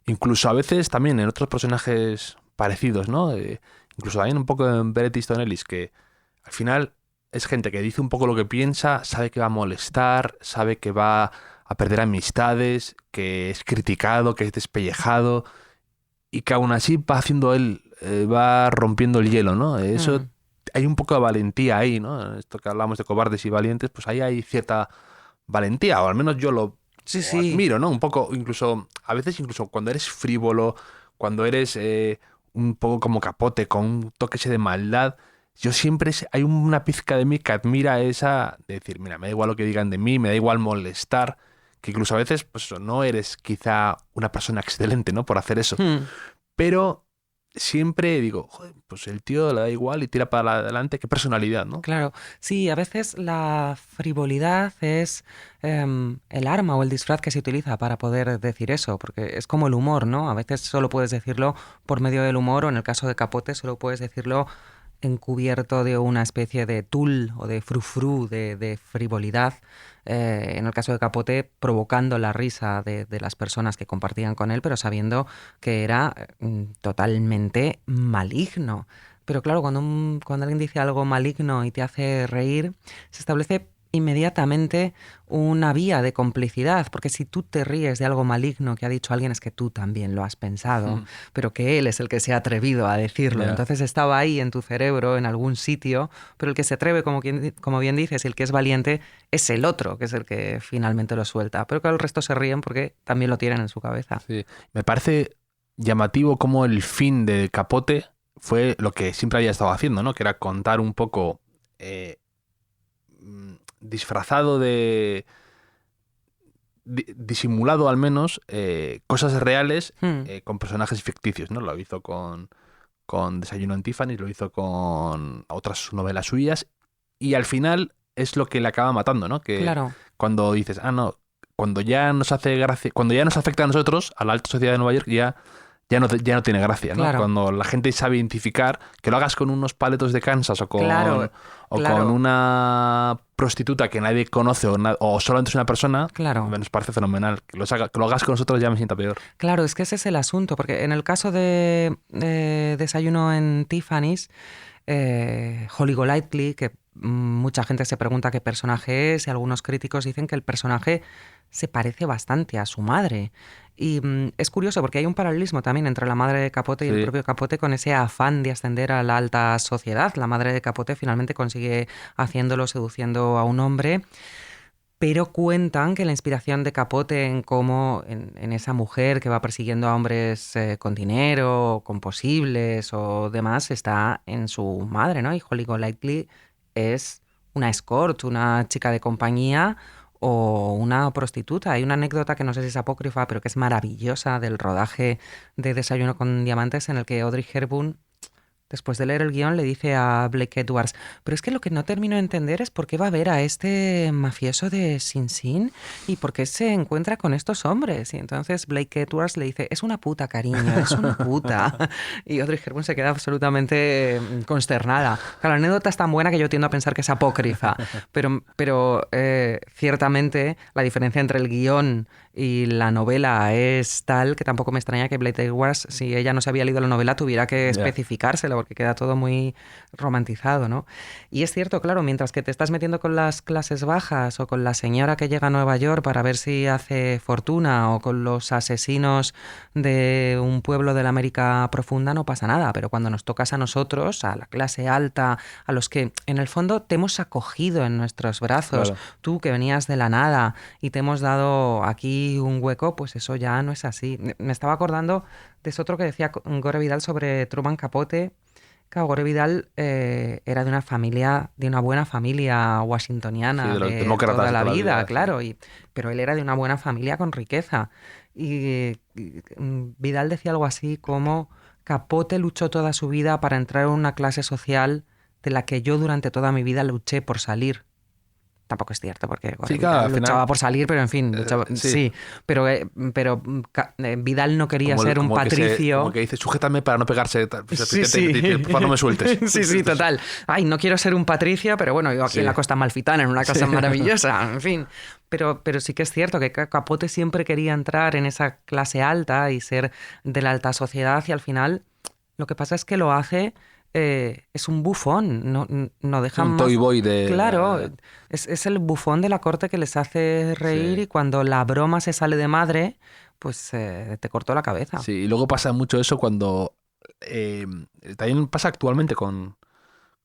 incluso a veces también en otros personajes parecidos, ¿no? Incluso también un poco en Bret Easton Ellis, que al final es gente que dice un poco lo que piensa, sabe que va a molestar, sabe que va a perder amistades, que es criticado, que es despellejado, y que aún así va haciendo va rompiendo el hielo, ¿no? Eso hay un poco de valentía ahí, ¿no? Esto que hablamos de cobardes y valientes, pues ahí hay cierta valentía, o al menos yo lo admiro, ¿no? Un poco, a veces incluso cuando eres frívolo, cuando eres un poco como Capote, con un toque ese de maldad, yo siempre hay una pizca de mí que admira esa de decir, mira, me da igual lo que digan de mí, me da igual molestar, que incluso a veces pues no eres quizá una persona excelente, ¿no? Por hacer eso. Pero siempre digo, joder, pues el tío le da igual y tira para adelante, qué personalidad, ¿no? Claro, sí, a veces la frivolidad es el arma o el disfraz que se utiliza para poder decir eso, porque es como el humor, ¿no? A veces solo puedes decirlo por medio del humor, o en el caso de Capote solo puedes decirlo encubierto de una especie de tul o de frufru, de frivolidad. En el caso de Capote, provocando la risa de las personas que compartían con él, pero sabiendo que era totalmente maligno. Pero claro, cuando alguien dice algo maligno y te hace reír, se establece inmediatamente una vía de complicidad, porque si tú te ríes de algo maligno que ha dicho alguien es que tú también lo has pensado, pero que él es el que se ha atrevido a decirlo. Ya. Entonces estaba ahí en tu cerebro, en algún sitio, pero el que se atreve, como bien dices, y el que es valiente, es el otro, que es el que finalmente lo suelta. Pero que el resto se ríen porque también lo tienen en su cabeza. Sí. Me parece llamativo cómo el fin de Capote fue lo que siempre había estado haciendo, ¿no? Que era contar un poco disfrazado de... disimulado al menos cosas reales con personajes ficticios, ¿no? Lo hizo con Desayuno en Tiffany's, lo hizo con otras novelas suyas y al final es lo que le acaba matando, ¿no? Que Claro. cuando dices, no, cuando ya nos hace gracia, cuando ya nos afecta a nosotros, a la alta sociedad de Nueva York, ya no tiene gracia, ¿no? Claro. Cuando la gente sabe identificar, que lo hagas con unos paletos de Kansas o con, Claro, o claro. con una prostituta que nadie conoce o solamente es una persona, Claro. nos parece fenomenal. Que lo hagas con nosotros ya me sienta peor. Claro, es que ese es el asunto, porque en el caso de Desayuno en Tiffany's, Holly Golightly, que mucha gente se pregunta qué personaje es, y algunos críticos dicen que el personaje se parece bastante a su madre. Y es curioso porque hay un paralelismo también entre la madre de Capote y el Sí. propio Capote con ese afán de ascender a la alta sociedad. La madre de Capote finalmente consigue haciéndolo, seduciendo a un hombre. Pero cuentan que la inspiración de Capote en cómo, en esa mujer que va persiguiendo a hombres con dinero, con posibles o demás, está en su madre, ¿no? Y Holly Golightly es una escort, una chica de compañía o una prostituta. Hay una anécdota que no sé si es apócrifa, pero que es maravillosa del rodaje de Desayuno con Diamantes, en el que Audrey Hepburn, después de leer el guión, le dice a Blake Edwards, pero es que lo que no termino de entender es por qué va a ver a este mafioso de Sing Sing y por qué se encuentra con estos hombres. Y entonces Blake Edwards le dice, es una puta, cariño, es una puta. Y Audrey Hepburn se queda absolutamente consternada. Claro, la anécdota es tan buena que yo tiendo a pensar que es apócrifa, pero ciertamente la diferencia entre el guión y la novela es tal que tampoco me extraña que Blake Edwards, si ella no se había leído la novela, tuviera que especificárselo, porque queda todo muy romantizado, ¿no? Y es cierto, claro, mientras que te estás metiendo con las clases bajas o con la señora que llega a Nueva York para ver si hace fortuna o con los asesinos de un pueblo de la América profunda, no pasa nada. Pero cuando nos tocas a nosotros, a la clase alta, a los que en el fondo te hemos acogido en nuestros brazos, Claro. tú que venías de la nada y te hemos dado aquí un hueco, pues eso ya no es así. Me estaba acordando de eso otro que decía Gore Vidal sobre Truman Capote. Claro, Gore Vidal era de una familia, de una buena familia washingtoniana, Sí, de los de demócratas toda de la toda la vida, vida, sí. claro, pero él era de una buena familia con riqueza. Vidal decía algo así como Capote luchó toda su vida para entrar en una clase social de la que yo durante toda mi vida luché por salir. Tampoco es cierto, porque Gore Sí, claro, Vidal al final- luchaba por salir, pero en fin, sí. sí. Pero Vidal no quería ser un como patricio. como que dice, sujétame para no pegarse. Tal. Pues, Sí, sí. Por favor, no me sueltes. Sí, sí, total. Ay, no quiero ser un patricio, pero bueno, yo aquí Sí. en la Costa Amalfitana, en una casa maravillosa, en fin. Pero sí que es cierto que Capote siempre quería entrar en esa clase alta y ser de la alta sociedad, y al final lo que pasa es que lo hace... es un bufón, no deja Un más... toy boy de... Claro, es el bufón de la corte que les hace reír, Sí. y cuando la broma se sale de madre, pues te cortó la cabeza. Sí, y luego pasa mucho eso cuando... también pasa actualmente con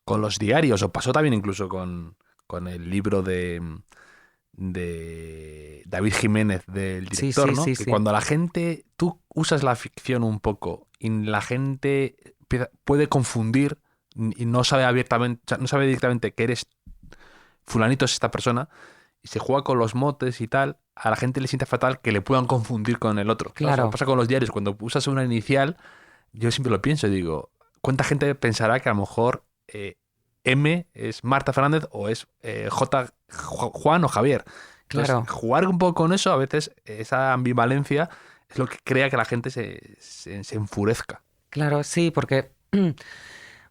los diarios, o pasó también incluso con el libro de David Jiménez, del Sí, director, sí, ¿no? sí, Que sí. cuando la gente... Tú usas la ficción un poco y la gente puede confundir y no sabe abiertamente, o sea, no sabe directamente que eres fulanito, es esta persona, y se juega con los motes y tal, a la gente le siente fatal que le puedan confundir con el otro. Claro. Eso pasa con los diarios, cuando usas una inicial, yo siempre lo pienso y digo, ¿cuánta gente pensará que a lo mejor M es Marta Fernández o es Juan o Javier? Entonces, Claro. jugar un poco con eso, a veces esa ambivalencia es lo que crea que la gente se enfurezca. Claro, sí, porque,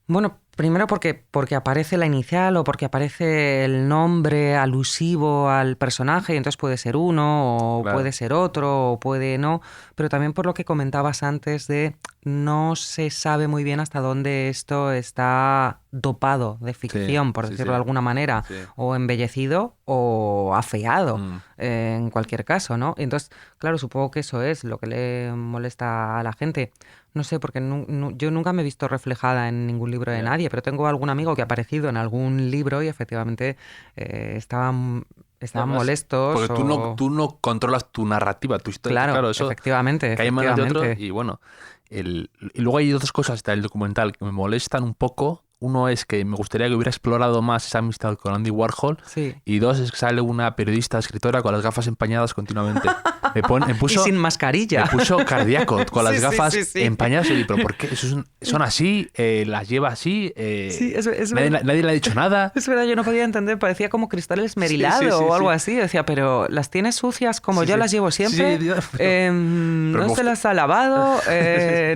bueno, primero porque aparece la inicial o porque aparece el nombre alusivo al personaje, y entonces puede ser uno o Claro. puede ser otro o puede no, pero también por lo que comentabas antes de no se sabe muy bien hasta dónde esto está dopado de ficción, por sí, decirlo sí. de alguna manera, Sí. o embellecido o afeado. Mm. En cualquier caso, ¿no? Y entonces, claro, supongo que eso es lo que le molesta a la gente. No sé, porque yo nunca me he visto reflejada en ningún libro de Ya. nadie, pero tengo algún amigo que ha aparecido en algún libro y efectivamente estaban Además, molestos. Porque tú no controlas tu narrativa, tu historia. Claro, eso efectivamente, cae en manos de otro. efectivamente. Y bueno, y luego hay dos cosas del documental que me molestan un poco. Uno es que me gustaría que hubiera explorado más esa amistad con Andy Warhol. Sí. Y dos es que sale una periodista escritora con las gafas empañadas continuamente. Me Y puso, sin me mascarilla. puso cardíaco con las Sí, sí, gafas sí, sí. empañadas. Y digo, ¿pero por qué? Son así, las lleva así. Sí, es nadie, verdad. nadie le ha dicho nada. Es verdad, yo no podía entender, parecía como cristal esmerilado Sí, sí, sí, o algo sí. así. Decía, pero ¿las tienes sucias como Sí, yo sí. las llevo siempre? Sí, pero ¿No se las ha lavado?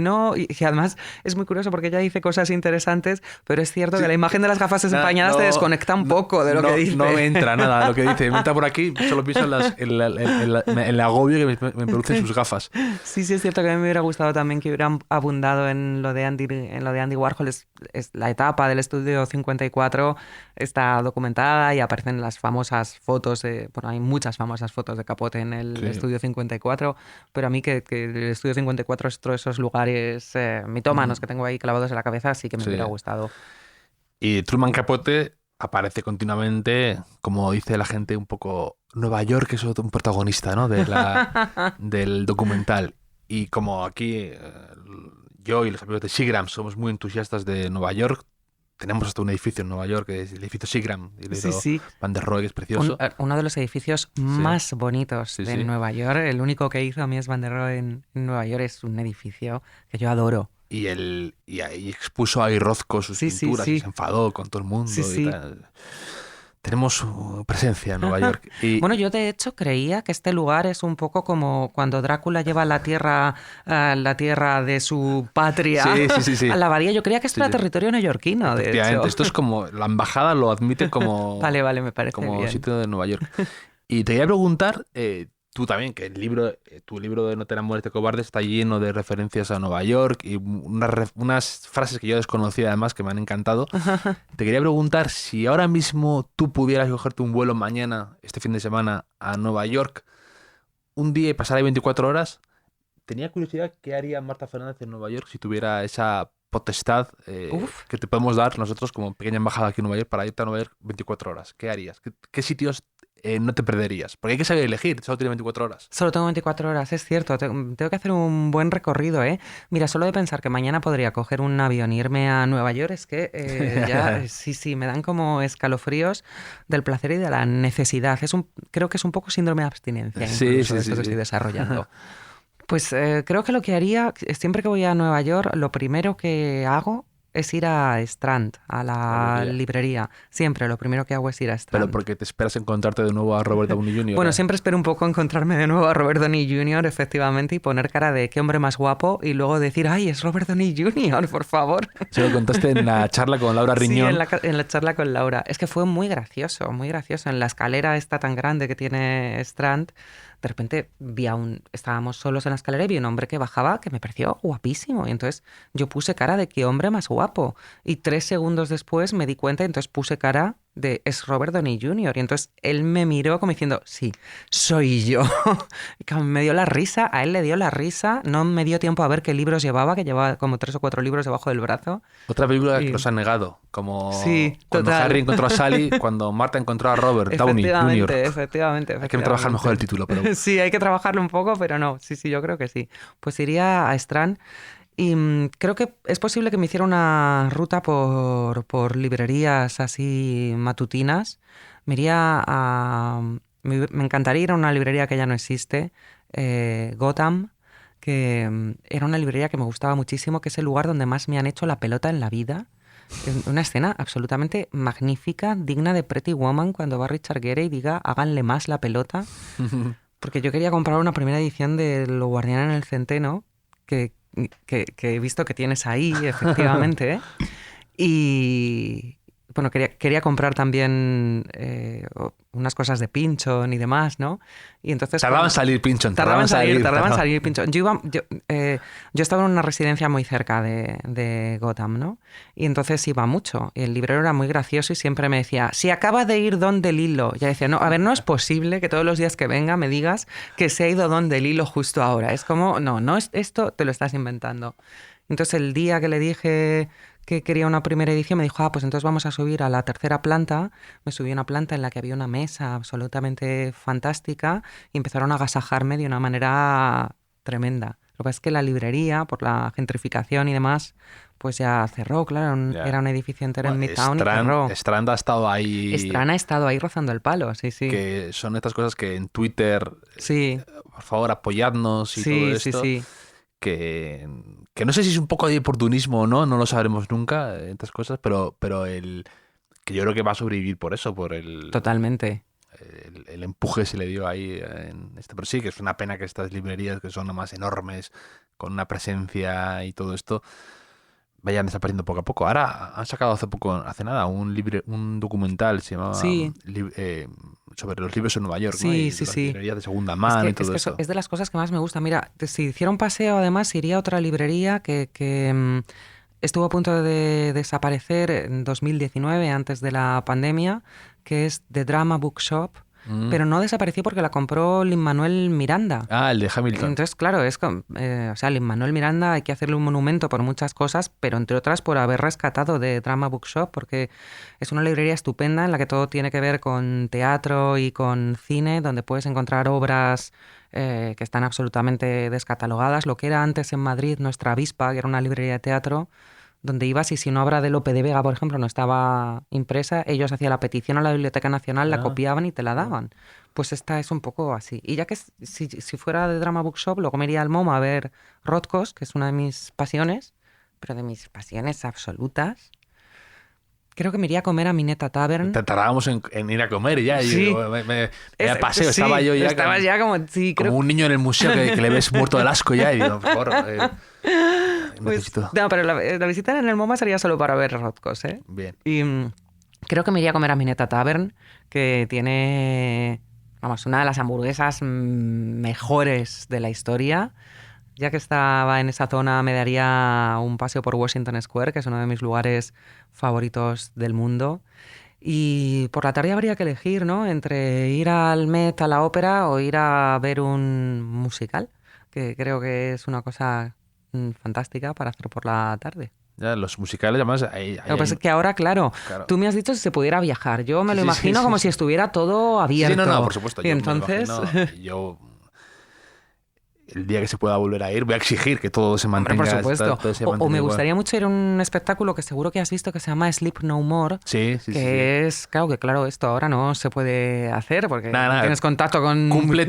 No. Y además es muy curioso porque ella dice cosas interesantes, pero es cierto que la imagen de las gafas empañadas te desconecta un poco de lo que dice. No me entra nada de lo que dice. Me entra por aquí, solo pienso en el agobio que me producen sus gafas. Sí, es cierto que a mí me hubiera gustado también que hubieran abundado en lo de Andy Warhol. Es la etapa del estudio 54 está documentada y aparecen las famosas fotos. Bueno, hay muchas famosas fotos de Capote en el Sí. estudio 54, pero a mí que el estudio 54 es todos esos lugares mitómanos que tengo ahí clavados en la cabeza, sí que me Sí. hubiera gustado. Y Truman Capote aparece continuamente, como dice la gente, un poco Nueva York es un protagonista, ¿no? Del documental. Y como aquí yo y los amigos de Seagram somos muy entusiastas de Nueva York, tenemos hasta un edificio en Nueva York, que es el edificio Seagram, el Sí, edificio sí. Van der Rohe, que es precioso. Uno de los edificios más bonitos Sí, de sí. Nueva York. El único que hizo a mí es Van der Rohe en Nueva York. Es un edificio que yo adoro. Y ahí expuso a Orozco sus Sí, sí, pinturas sí. y se enfadó con todo el mundo Sí, y sí. tal. Tenemos presencia en Nueva York. Y, Bueno, yo de hecho creía que este lugar es un poco como cuando Drácula lleva la tierra de su patria Sí. a la abadía. Yo creía que esto Sí, era sí. territorio neoyorquino, de efectivamente, hecho. esto es como, la embajada lo admite como, Vale, me parece como bien. sitio de Nueva York. Y te quería preguntar, tú también, que tu libro de No te enamores de cobardes está lleno de referencias a Nueva York y unas frases que yo desconocía además que me han encantado. Te quería preguntar si ahora mismo tú pudieras cogerte un vuelo mañana, este fin de semana, a Nueva York, un día y pasar ahí 24 horas. Tenía curiosidad qué haría Marta Fernández en Nueva York si tuviera esa potestad que te podemos dar nosotros como pequeña embajada aquí en Nueva York para irte a Nueva York 24 horas. ¿Qué harías? ¿Qué sitios no te perderías? Porque hay que saber elegir, solo tiene 24 horas. Solo tengo 24 horas, es cierto. Tengo que hacer un buen recorrido, ¿eh? Mira, solo de pensar que mañana podría coger un avión e irme a Nueva York es que sí, me dan como escalofríos del placer y de la necesidad. Creo que es un poco síndrome de abstinencia incluso esto que estoy desarrollando. Pues creo que lo que haría, siempre que voy a Nueva York, lo primero que hago es ir a Strand, a la librería. Siempre lo primero que hago es ir a Strand. Pero porque te esperas encontrarte de nuevo a Robert Downey Jr. Bueno, siempre espero un poco encontrarme de nuevo a Robert Downey Jr., efectivamente, y poner cara de qué hombre más guapo y luego decir, ¡ay, es Robert Downey Jr., por favor! Se lo contaste en la charla con Laura Riñón. Sí, en la charla con Laura. Es que fue muy gracioso, muy gracioso. En la escalera esta tan grande que tiene Strand, de repente estábamos solos en la escalera y vi un hombre que bajaba que me pareció guapísimo. Y entonces yo puse cara de qué hombre más guapo. Y 3 segundos después me di cuenta y entonces puse cara de es Robert Downey Jr. Y entonces él me miró como diciendo, sí, soy yo. Y me dio la risa, a él le dio la risa. No me dio tiempo a ver qué libros llevaba, que llevaba como 3 o 4 libros debajo del brazo. Otra película que nos han negado, como cuando total. Harry encontró a Sally, cuando Marta encontró a Robert Downey Jr. Efectivamente. Hay que trabajar mejor el título, pero... Sí, hay que trabajarlo un poco, pero no. Sí, yo creo que sí. Pues iría a Strand y creo que es posible que me hiciera una ruta por librerías así matutinas. Me encantaría ir a una librería que ya no existe, Gotham, que era una librería que me gustaba muchísimo, que es el lugar donde más me han hecho la pelota en la vida. Es una escena absolutamente magnífica, digna de Pretty Woman, cuando va Richard Gere y diga, háganle más la pelota. Porque yo quería comprar una primera edición de Los Guardianes en el Centeno, que he visto que tienes ahí, efectivamente, ¿eh? Y bueno, quería comprar también unas cosas de Pynchon y demás, ¿no? Y entonces Tardaban en salir Pynchon. Tardaban en salir Pynchon. Yo estaba en una residencia muy cerca de Gotham, ¿no? Y entonces iba mucho. Y el librero era muy gracioso y siempre me decía, si acaba de ir Don DeLillo. Ya decía, no, a ver, no es posible que todos los días que venga me digas que se ha ido Don DeLillo justo ahora. Es como, no es esto, te lo estás inventando. Entonces el día que le dije que quería una primera edición, me dijo, pues entonces vamos a subir a la tercera planta. Me subí a una planta en la que había una mesa absolutamente fantástica y empezaron a agasajarme de una manera tremenda. Lo que pasa es que la librería, por la gentrificación y demás, pues ya cerró, claro. Era un edificio entero en Midtown y cerró. Strand ha estado ahí... Strand ha estado ahí rozando el palo, sí. Que son estas cosas que en Twitter, sí. Por favor, apoyadnos y todo esto. Sí. Que no sé si es un poco de oportunismo o no lo sabremos nunca, estas cosas, pero que yo creo que va a sobrevivir por eso, por el... Totalmente. El empuje se le dio ahí pero sí, que es una pena que estas librerías que son más enormes, con una presencia y todo esto, vayan desapareciendo poco a poco. Ahora han sacado hace nada, un documental, se llamaba sobre los libros en Nueva York, ¿no? Y las librerías de segunda mano y todo eso. Es de las cosas que más me gusta. Mira, si hiciera un paseo, además, iría a otra librería que estuvo a punto de desaparecer en 2019, antes de la pandemia, que es The Drama Bookshop. Pero no desapareció porque la compró Lin-Manuel Miranda. Ah, el de Hamilton. Entonces, claro, Lin-Manuel Miranda hay que hacerle un monumento por muchas cosas, pero entre otras por haber rescatado de Drama Bookshop, porque es una librería estupenda en la que todo tiene que ver con teatro y con cine, donde puedes encontrar obras que están absolutamente descatalogadas. Lo que era antes en Madrid nuestra Avispa, que era una librería de teatro, donde ibas y si una obra de Lope de Vega, por ejemplo, no estaba impresa, ellos hacían la petición a la Biblioteca Nacional, la copiaban y te la daban. Pues esta es un poco así. Y ya que si fuera de Drama Bookshop, luego me iría al MoMA a ver Rothkos, que es una de mis pasiones, pero de mis pasiones absolutas. Creo que me iría a comer a Minetta Tavern. Tardábamos en ir a comer ya. Sí. Paseo, estaba yo ya. Estabas ya como... Sí, como un niño en el museo que le ves muerto del asco ya. Y digo, por favor, necesito... No, pero la visita en el MoMA sería solo para ver Rothkos, ¿eh? Bien. Y creo que me iría a comer a Minetta Tavern, que tiene, una de las hamburguesas mejores de la historia. Ya que estaba en esa zona, me daría un paseo por Washington Square, que es uno de mis lugares favoritos del mundo. Y por la tarde habría que elegir, ¿no? Entre ir al Met, a la ópera, o ir a ver un musical, que creo que es una cosa fantástica para hacer por la tarde. Ya, los musicales, además... Lo que pasa es que ahora, claro, tú me has dicho si se pudiera viajar. Yo me lo imagino como si estuviera todo abierto. Sí, no, por supuesto. Y entonces... El día que se pueda volver a ir, voy a exigir que todo se mantenga. Hombre, por supuesto. O me gustaría mucho ir a un espectáculo que seguro que has visto que se llama Sleep No More. Sí. Es, claro, esto ahora no se puede hacer porque nada. Tienes contacto con... Cumple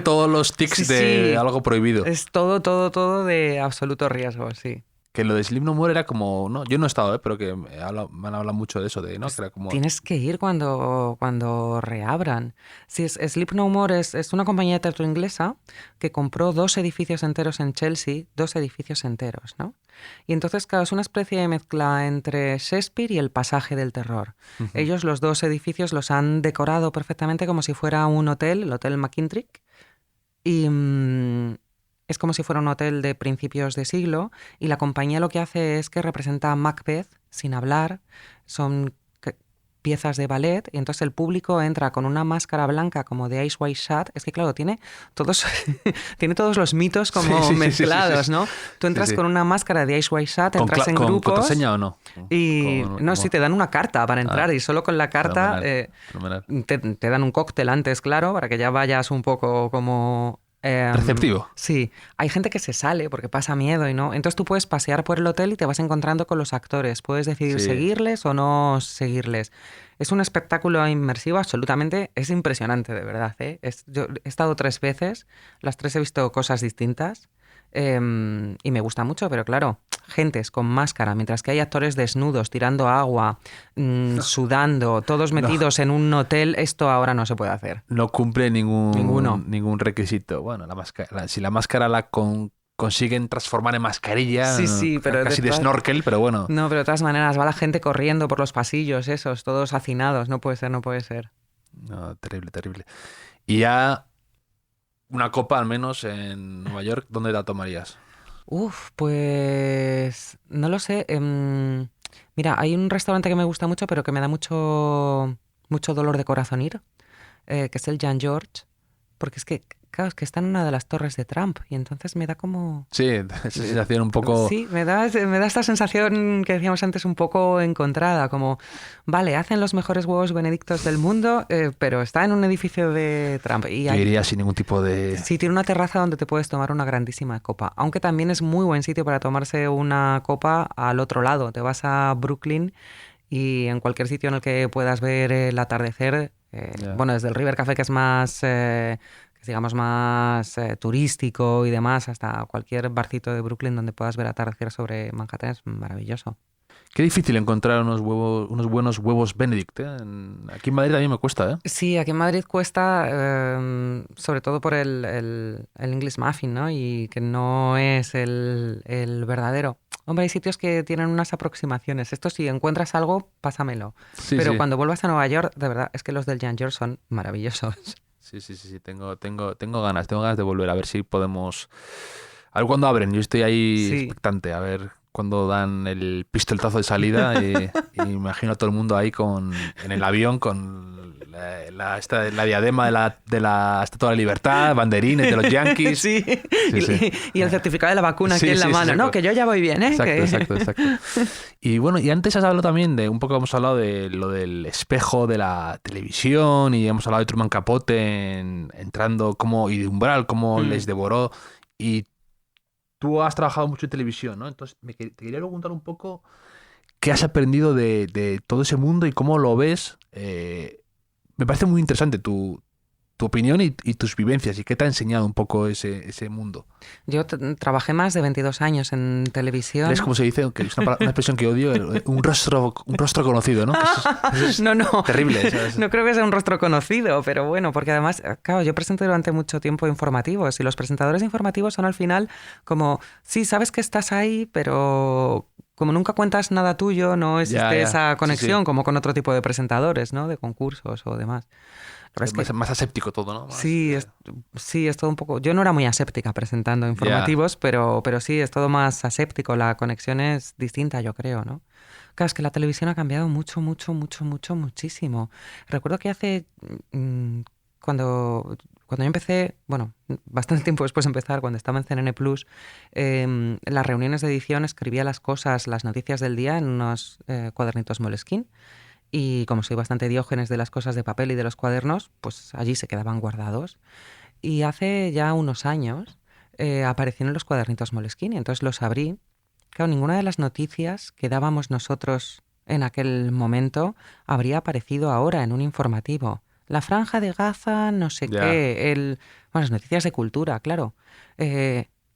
todos los tics de algo prohibido. Es todo de absoluto riesgo, sí. Que lo de Sleep No More era como... No, yo no he estado, pero que me han hablado mucho de eso. ¿No? Pues que era como... Tienes que ir cuando reabran. Sí, Sleep No More es una compañía de teatro inglesa que compró 2 edificios enteros en Chelsea, 2 edificios enteros, ¿no? Y entonces, claro, es una especie de mezcla entre Shakespeare y el pasaje del terror. Uh-huh. Ellos los 2 edificios los han decorado perfectamente como si fuera un hotel, el Hotel McKintrick, y... es como si fuera un hotel de principios de siglo y la compañía lo que hace es que representa a Macbeth sin hablar, son piezas de ballet y entonces el público entra con una máscara blanca como de Eyes Wide Shut. Es que claro, tiene todos los mitos como mezclados, ¿no? Tú entras con una máscara de Eyes Wide Shut, entras en grupos... ¿Con contraseña o no? Y sí, te dan una carta para entrar y solo con la carta te dan un cóctel antes, claro, para que ya vayas un poco como... receptivo. Sí, hay gente que se sale porque pasa miedo y no. Entonces tú puedes pasear por el hotel y te vas encontrando con los actores. Puedes decidir seguirles o no seguirles. Es un espectáculo inmersivo absolutamente. Es impresionante, de verdad, ¿eh? Yo he estado 3 veces. Las 3 he visto cosas distintas. Y me gusta mucho, pero claro, gentes con máscara, mientras que hay actores desnudos, tirando agua, sudando, todos metidos en un hotel, esto ahora no se puede hacer. No cumple Ninguno. ningún requisito. Bueno, si la máscara consiguen transformar en mascarilla, Sí, pero casi de snorkel, pero bueno. No, pero de todas maneras, va la gente corriendo por los pasillos esos, todos hacinados. No puede ser, no puede ser. No, terrible, terrible. Y ya una copa al menos en Nueva York, ¿dónde la tomarías? Pues no lo sé. Mira, hay un restaurante que me gusta mucho, pero que me da mucho dolor de corazón ir, que es el Jan George, porque es que, claro, es que está en una de las torres de Trump y entonces me da como... Sí, esa sensación un poco... Sí, me da esta sensación que decíamos antes un poco encontrada, como, vale, hacen los mejores huevos benedictos del mundo, pero está en un edificio de Trump. Y Yo iría sin ningún tipo de... sí, tiene una terraza donde te puedes tomar una grandísima copa, aunque también es muy buen sitio para tomarse una copa al otro lado. Te vas a Brooklyn y en cualquier sitio en el que puedas ver el atardecer, Ya. bueno, desde el River Café, que es más, que es, digamos, más turístico y demás, hasta cualquier barcito de Brooklyn donde puedas ver atardecer sobre Manhattan, es maravilloso. Qué difícil encontrar unos buenos huevos Benedict, ¿eh? Aquí en Madrid a mí me cuesta, ¿eh? Sí, aquí en Madrid cuesta, sobre todo por el English Muffin, ¿no? Y que no es el verdadero. Hombre, hay sitios que tienen unas aproximaciones. Esto, si encuentras algo, pásamelo. Sí, Pero sí. cuando vuelvas a Nueva York, de verdad, es que los del Jan George son maravillosos. Sí. Tengo ganas de volver. A ver si podemos... A ver cuándo abren. Yo estoy ahí Sí. expectante. A ver cuándo dan el pistoletazo de salida. Y me imagino a todo el mundo ahí en el avión con la diadema de la Estatua de la Libertad, banderines de los Yankees. Sí. Sí. Y el certificado de la vacuna aquí Sí, en la sí, mano. exacto. No, que yo ya voy bien, ¿eh? Exacto. Y bueno, y antes has hablado también de, un poco hemos hablado de lo del espejo de la televisión y hemos hablado de Truman Capote entrando y de Umbral, cómo les devoró. Y tú has trabajado mucho en televisión, ¿no? Entonces te quería preguntar un poco qué has aprendido de todo ese mundo y cómo lo ves. Me parece muy interesante tu opinión y tus vivencias y qué te ha enseñado un poco ese mundo. Yo trabajé más de 22 años en televisión. Eres, como se dice, que es una expresión que odio, un rostro conocido, ¿no? Eso es No. terrible. ¿Sabes? No creo que sea un rostro conocido, pero bueno, porque además, claro, yo presenté durante mucho tiempo informativos y los presentadores informativos son al final como, sí, sabes que estás ahí, pero como nunca cuentas nada tuyo, no existe esa conexión Sí. como con otro tipo de presentadores, ¿no? De concursos o demás. La verdad es que Más aséptico todo, ¿no? sí, es todo un poco... Yo no era muy aséptica presentando informativos, pero sí, es todo más aséptico. La conexión es distinta, yo creo, ¿no? Claro, es que la televisión ha cambiado muchísimo. Recuerdo que cuando yo empecé, bueno, bastante tiempo después de empezar, cuando estaba en CNN Plus, en las reuniones de edición escribía las cosas, las noticias del día en unos cuadernitos Moleskine. Y como soy bastante diógenes de las cosas de papel y de los cuadernos, pues allí se quedaban guardados. Y hace ya unos años aparecieron los cuadernitos Moleskine, entonces los abrí. Claro, ninguna de las noticias que dábamos nosotros en aquel momento habría aparecido ahora en un informativo. La franja de Gaza, no sé qué, bueno, las noticias de cultura, claro.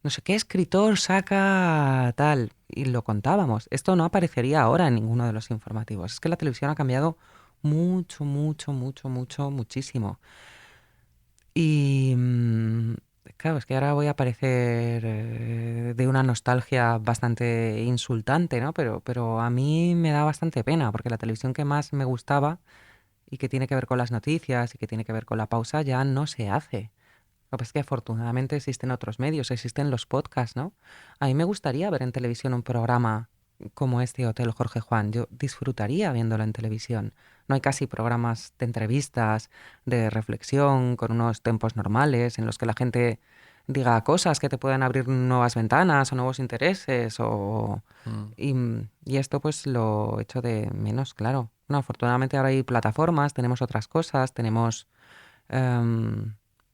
No sé qué escritor saca tal, y lo contábamos. Esto no aparecería ahora en ninguno de los informativos. Es que la televisión ha cambiado muchísimo. Y claro, es que ahora voy a parecer de una nostalgia bastante insultante, ¿no? Pero a mí me da bastante pena, porque la televisión que más me gustaba y que tiene que ver con las noticias y que tiene que ver con la pausa ya no se hace. Lo que pasa es que afortunadamente existen otros medios, existen los podcasts, ¿no? A mí me gustaría ver en televisión un programa como este Hotel Jorge Juan. Yo disfrutaría viéndolo en televisión. No hay casi programas de entrevistas, de reflexión, con unos tempos normales, en los que la gente diga cosas que te puedan abrir nuevas ventanas o nuevos intereses. Y esto pues lo echo de menos, claro. No, afortunadamente ahora hay plataformas, tenemos otras cosas, tenemos...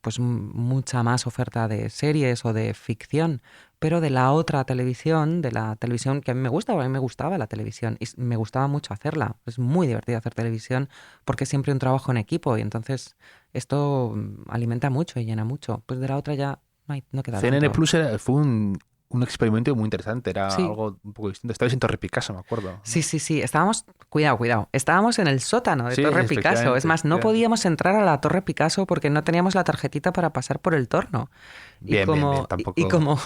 pues mucha más oferta de series o de ficción, pero de la otra televisión, de la televisión que a mí me gusta, a mí me gustaba la televisión y me gustaba mucho hacerla. Es muy divertido hacer televisión porque es siempre un trabajo en equipo y entonces esto alimenta mucho y llena mucho. Pues de la otra ya no queda CNN tanto. Plus fue un experimento muy interesante, era Sí. algo un poco distinto. Estabais en Torre Picasso, me acuerdo. Sí, estábamos, cuidado, estábamos en el sótano de Sí, Torre Picasso. Es efectivamente, más, no efectivamente. podíamos entrar a la Torre Picasso porque no teníamos la tarjetita para pasar por el torno. Bien, tampoco... Y como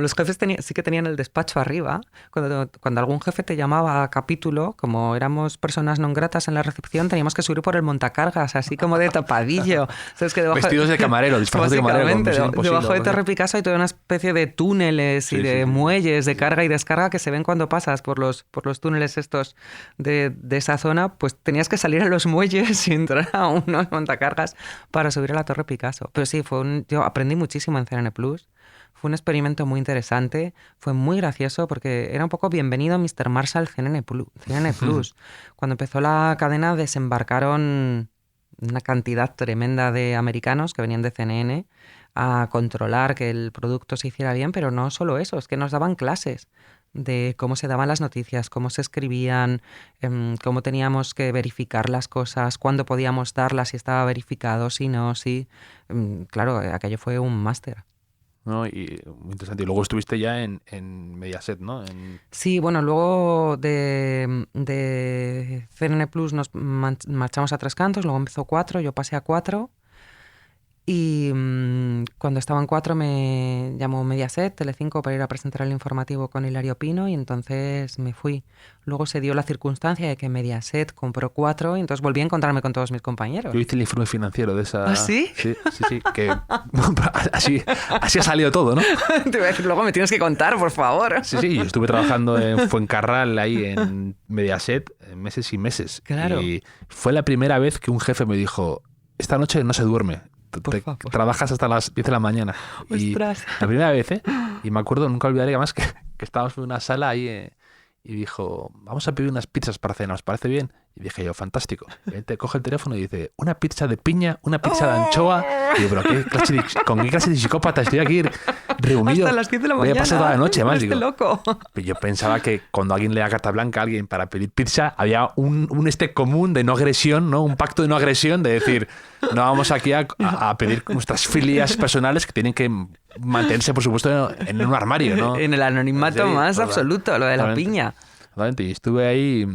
los jefes sí que tenían el despacho arriba, cuando algún jefe te llamaba a capítulo, como éramos personas non gratas en la recepción, teníamos que subir por el montacargas, así como de tapadillo. ¿Sabes? Que Vestidos de camarero, disfrazados de camarero. Básicamente, Misión Imposible, debajo de algo así. Torre Picasso hay toda una especie de túneles y Sí, de sí. muelles de carga y descarga que se ven cuando pasas por los túneles estos de esa zona, pues tenías que salir a los muelles y entrar a unos montacargas para subir a la Torre Picasso. Pero sí, yo aprendí muchísimo en CNN Plus. Fue un experimento muy interesante, fue muy gracioso porque era un poco bienvenido Mr. Marshall CNN Plus. Cuando empezó la cadena desembarcaron una cantidad tremenda de americanos que venían de CNN a controlar que el producto se hiciera bien, pero no solo eso, es que nos daban clases de cómo se daban las noticias, cómo se escribían, cómo teníamos que verificar las cosas, cuándo podíamos darlas, si estaba verificado, si no, si... Claro, aquello fue un máster. ¿No? Y muy interesante. Y luego estuviste ya en Mediaset, ¿no? Sí, bueno, luego de CNN Plus nos marchamos a Tres Cantos, luego empezó 4, yo pasé a 4 y cuando estaba en 4 me llamó Mediaset, Telecinco, para ir a presentar el informativo con Hilario Pino y entonces me fui. Luego se dio la circunstancia de que Mediaset compró 4 y entonces volví a encontrarme con todos mis compañeros. Yo hice el informe financiero de esa... ¿Ah, sí? Sí, que así ha salido todo, ¿no? Te voy a decir, luego me tienes que contar, por favor. Sí, yo estuve trabajando en Fuencarral, ahí en Mediaset, meses y meses. Claro. Y fue la primera vez que un jefe me dijo, esta noche no se duerme. Por favor. Trabajas hasta las 10 de la mañana. Ostras. Y la primera vez, ¿eh? Y me acuerdo, nunca olvidaré además que estábamos en una sala ahí y dijo, vamos a pedir unas pizzas para cenar, ¿os parece bien? Y dije yo, fantástico. Y él te coge el teléfono y dice, una pizza de piña, una pizza de anchoa. Y yo, pero ¿con qué clase de psicópata estoy aquí reunido? Hasta las 10 de la Voy mañana. a pasar toda la noche, además. Este Digo, loco. yo pensaba que cuando alguien le da carta blanca a alguien para pedir pizza, había un común de no agresión, ¿no? Un pacto de no agresión, de decir, no vamos aquí a pedir nuestras filias personales que tienen que mantenerse, por supuesto, en un armario, ¿no? En el anonimato Sí, más total, absoluto, lo de la totalmente. piña. Totalmente. Y estuve ahí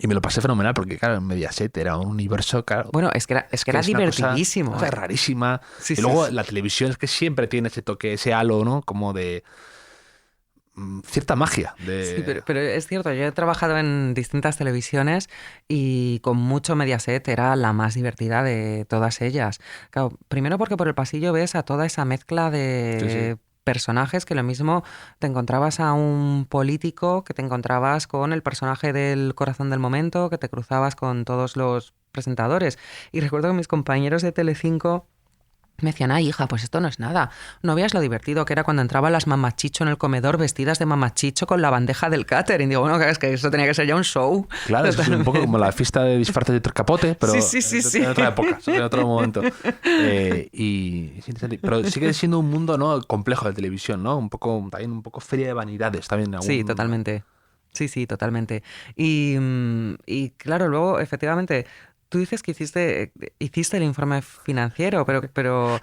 y me lo pasé fenomenal porque, claro, en Mediaset era un universo, claro. Bueno, es que era es una divertidísimo. Cosa rarísima. Sí, y luego la televisión es que siempre tiene ese toque, ese halo, ¿no? Como de cierta magia. Sí, pero es cierto, yo he trabajado en distintas televisiones y con mucho Mediaset era la más divertida de todas ellas. Claro, primero porque por el pasillo ves a toda esa mezcla de personajes que lo mismo te encontrabas a un político, que te encontrabas con el personaje del corazón del momento, que te cruzabas con todos los presentadores. Y recuerdo que mis compañeros de Telecinco me decían, ay, hija, pues esto no es nada. No veas lo divertido que era cuando entraban las mamachicho en el comedor vestidas de mamachicho con la bandeja del catering. Digo, bueno, es que eso tenía que ser ya un show. Claro, es un poco como la fiesta de disfraces de Capote, pero Sí. en otra época, en otro momento. Pero sigue siendo un mundo, ¿no? Complejo de televisión, ¿no? También un poco feria de vanidades. También Sí, totalmente. Sí, totalmente. Y claro, luego, efectivamente, tú dices que hiciste el informe financiero, pero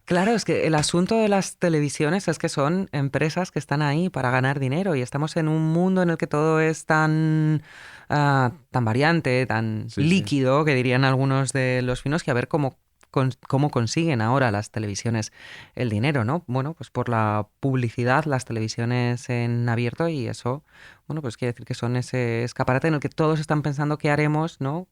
claro, es que el asunto de las televisiones es que son empresas que están ahí para ganar dinero y estamos en un mundo en el que todo es tan variante, tan líquido, que dirían algunos de los finos, que a ver cómo consiguen ahora las televisiones el dinero, ¿no? Bueno, pues por la publicidad, las televisiones en abierto y eso, bueno, pues quiere decir que son ese escaparate en el que todos están pensando qué haremos, ¿no?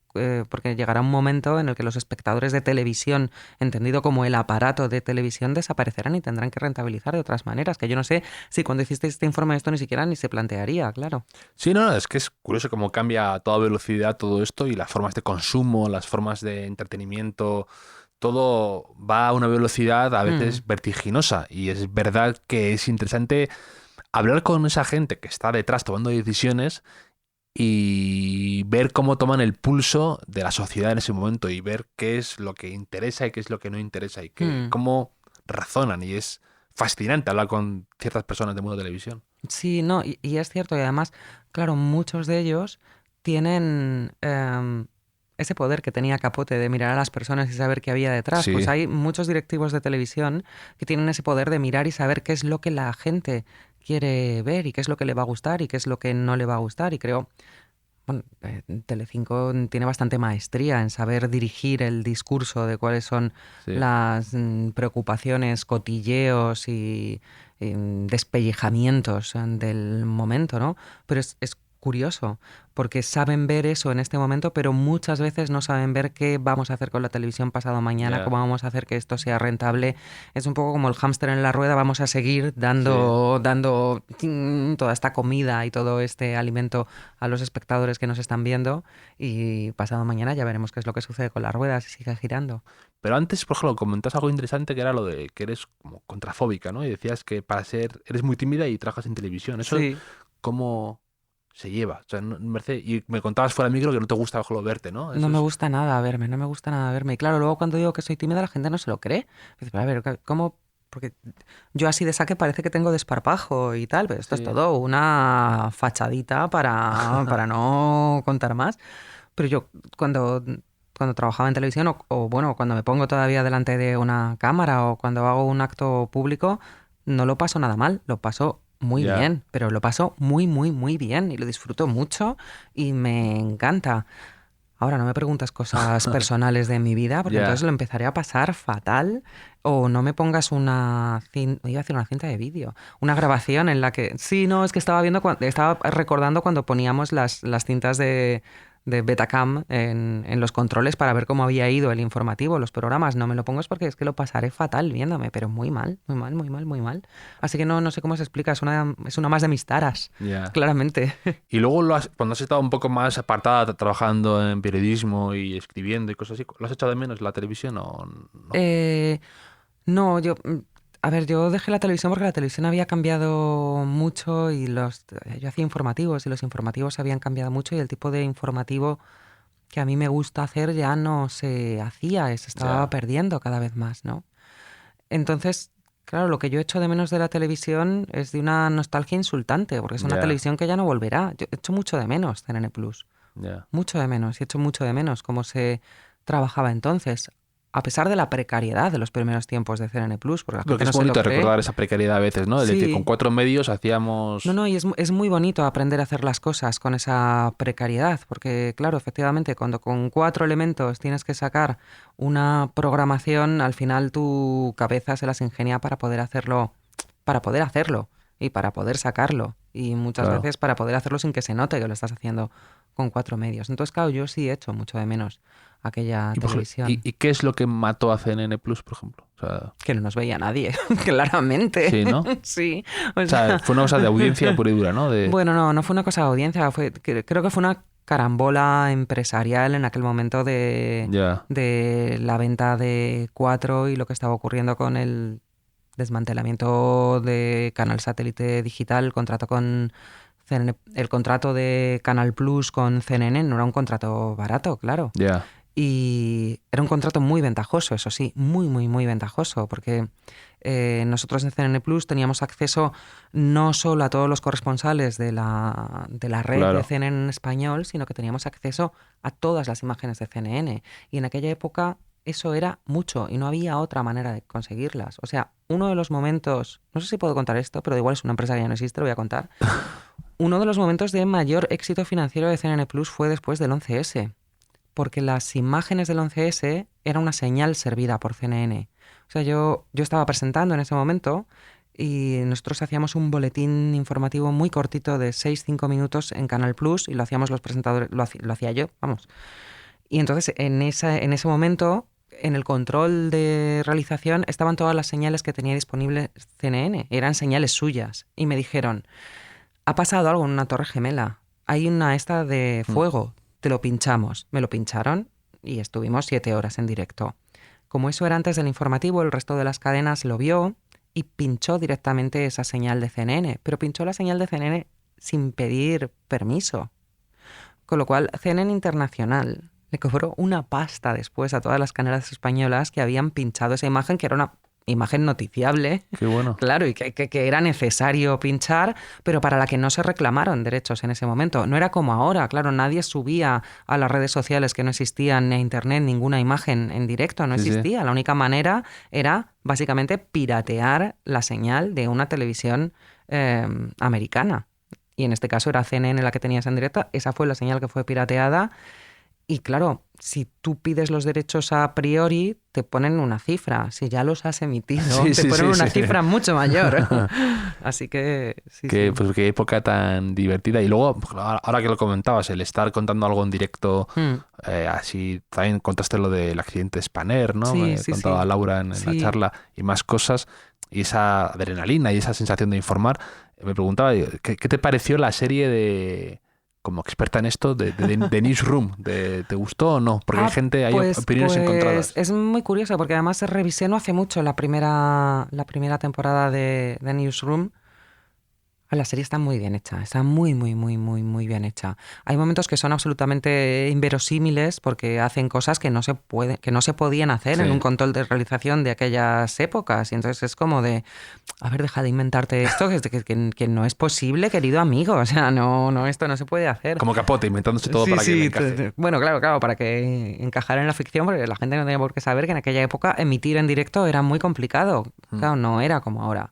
Porque llegará un momento en el que los espectadores de televisión, entendido como el aparato de televisión, desaparecerán y tendrán que rentabilizar de otras maneras, que yo no sé si cuando hiciste este informe esto ni siquiera ni se plantearía, claro. Sí, no, es que es curioso cómo cambia a toda velocidad todo esto y las formas de consumo, las formas de entretenimiento. Todo va a una velocidad a veces vertiginosa y es verdad que es interesante hablar con esa gente que está detrás tomando decisiones y ver cómo toman el pulso de la sociedad en ese momento y ver qué es lo que interesa y qué es lo que no interesa y cómo razonan. Y es fascinante hablar con ciertas personas del mundo de televisión. Sí, no, y es cierto y además, claro, muchos de ellos tienen ese poder que tenía Capote de mirar a las personas y saber qué había detrás. Sí. Pues hay muchos directivos de televisión que tienen ese poder de mirar y saber qué es lo que la gente quiere ver y qué es lo que le va a gustar y qué es lo que no le va a gustar. Y creo, bueno, Telecinco tiene bastante maestría en saber dirigir el discurso de cuáles son Sí. las preocupaciones, cotilleos y despellejamientos del momento, ¿no? Pero es curioso, porque saben ver eso en este momento, pero muchas veces no saben ver qué vamos a hacer con la televisión pasado mañana, Ya. cómo vamos a hacer que esto sea rentable. Es un poco como el hámster en la rueda, vamos a seguir dando toda esta comida y todo este alimento a los espectadores que nos están viendo, y pasado mañana ya veremos qué es lo que sucede con la rueda si sigue girando. Pero antes, por ejemplo, comentas algo interesante que era lo de que eres como contrafóbica, ¿no? Y decías que eres muy tímida y trabajas en televisión. ¿Eso Sí. cómo se lleva? O sea, y me contabas fuera de micro que no te gusta, por ejemplo, verte, ¿no? No me gusta nada verme, no me gusta nada verme. Y claro, luego cuando digo que soy tímida, la gente no se lo cree. Dice, pero a ver, ¿cómo? Porque yo así de saque parece que tengo desparpajo y tal, pero esto es Sí. todo una fachadita para no contar más. Pero yo cuando trabajaba en televisión o bueno, cuando me pongo todavía delante de una cámara o cuando hago un acto público, no lo paso nada mal, lo paso muy Ya. bien, pero lo paso muy, muy, muy bien y lo disfruto mucho y me encanta. Ahora no me preguntas cosas personales de mi vida, porque Ya. entonces lo empezaré a pasar fatal. O no me pongas una cinta, iba a decir una cinta de vídeo, una grabación en la que... Sí, no, es que estaba recordando cuando poníamos las cintas de Betacam en los controles para ver cómo había ido el informativo, los programas. No me lo pongo es porque es que lo pasaré fatal viéndome, pero muy mal, muy mal, muy mal, muy mal. Así que no sé cómo se explica, es una más de mis taras, Ya. claramente. Y luego cuando has estado un poco más apartada trabajando en periodismo y escribiendo y cosas así, ¿lo has echado de menos la televisión o no? No, a ver, yo dejé la televisión porque la televisión había cambiado mucho y yo hacía informativos y los informativos habían cambiado mucho y el tipo de informativo que a mí me gusta hacer ya no se hacía, se estaba Ya. perdiendo cada vez más, ¿no? Entonces, claro, lo que yo echo de menos de la televisión es de una nostalgia insultante, porque es una Ya. televisión que ya no volverá. Yo echo mucho de menos CNN Plus, Ya. mucho de menos, y echo mucho de menos cómo se trabajaba entonces, a pesar de la precariedad de los primeros tiempos de CNN Plus, porque la Porque gente es no se lo bonito cree. recordar esa precariedad a veces, ¿no? Es decir, con Sí. 4 medios hacíamos... No, y es muy bonito aprender a hacer las cosas con esa precariedad, porque claro, efectivamente, cuando con 4 elementos tienes que sacar una programación, al final tu cabeza se las ingenia para poder hacerlo y para poder sacarlo, y muchas Claro. veces para poder hacerlo sin que se note que lo estás haciendo con 4 medios. Entonces, claro, yo sí echo mucho de menos aquella Y, por ejemplo, televisión. ¿y qué es lo que mató a CNN Plus, por ejemplo? O sea, Que no nos veía nadie, claramente. sí, ¿no? Sí, O sea, fue una cosa de audiencia pura y dura, ¿no? Bueno, no fue una cosa de audiencia, creo que fue una carambola empresarial en aquel momento Ya. de la venta de 4 y lo que estaba ocurriendo con el desmantelamiento de Canal Satélite Digital, el contrato con CNN, el contrato de Canal Plus con CNN no era un contrato barato, claro. Ya. Y era un contrato muy ventajoso, eso sí, muy, muy, muy ventajoso, porque nosotros en CNN Plus teníamos acceso no solo a todos los corresponsales de la red Claro. de CNN en español, sino que teníamos acceso a todas las imágenes de CNN. Y en aquella época eso era mucho y no había otra manera de conseguirlas. O sea, uno de los momentos, no sé si puedo contar esto, pero igual es una empresa que ya no existe, lo voy a contar. Uno de los momentos de mayor éxito financiero de CNN Plus fue después del 11S. Porque las imágenes del 11S era una señal servida por CNN. O sea, yo estaba presentando en ese momento y nosotros hacíamos un boletín informativo muy cortito de 6-5 minutos en Canal Plus y lo hacíamos los presentadores, lo hacía yo, vamos. Y entonces en ese momento, en el control de realización, estaban todas las señales que tenía disponible CNN. Eran señales suyas. Y me dijeron, ha pasado algo en una torre gemela. Hay una esta de fuego. Te lo pinchamos. Me lo pincharon y estuvimos 7 horas en directo. Como eso era antes del informativo, el resto de las cadenas lo vio y pinchó directamente esa señal de CNN. Pero pinchó la señal de CNN sin pedir permiso. Con lo cual, CNN Internacional le cobró una pasta después a todas las cadenas españolas que habían pinchado esa imagen, que era imagen noticiable. Qué bueno. Claro, y que era necesario pinchar, pero para la que no se reclamaron derechos en ese momento. No era como ahora, claro, nadie subía a las redes sociales, que no existían, ni a internet, ninguna imagen en directo, no Sí, sí. existía. La única manera era básicamente piratear la señal de una televisión americana. Y en este caso era CNN la que tenías en directo, esa fue la señal que fue pirateada. Y claro, si tú pides los derechos a priori, te ponen una cifra. Si ya los has emitido, Sí, te sí, ponen sí, una sí. cifra mucho mayor. Así que sí, sí. Pues qué época tan divertida. Y luego, ahora que lo comentabas, el estar contando algo en directo, así también contaste lo del accidente Spanair, ¿no? Sí, Me sí, contaba sí. Laura en la Sí. charla y más cosas. Y esa adrenalina y esa sensación de informar. Me preguntaba, ¿qué te pareció la serie de... como experta en esto, de Newsroom? ¿Te gustó o no? Porque hay gente, hay opiniones encontradas. Es muy curioso porque además revisé no hace mucho la primera temporada de Newsroom. La serie está muy bien hecha, está muy, muy, muy, muy, muy bien hecha. Hay momentos que son absolutamente inverosímiles porque hacen cosas que no se podían hacer Sí. en un control de realización de aquellas épocas. Y entonces es como de, a ver, deja de inventarte esto, que no es posible, querido amigo. O sea, no, esto no se puede hacer. Como Capote, inventándose todo Sí, para que le sí, encaje. bueno, claro, para que encajara en la ficción, porque la gente no tenía por qué saber que en aquella época emitir en directo era muy complicado. Claro, no era como ahora.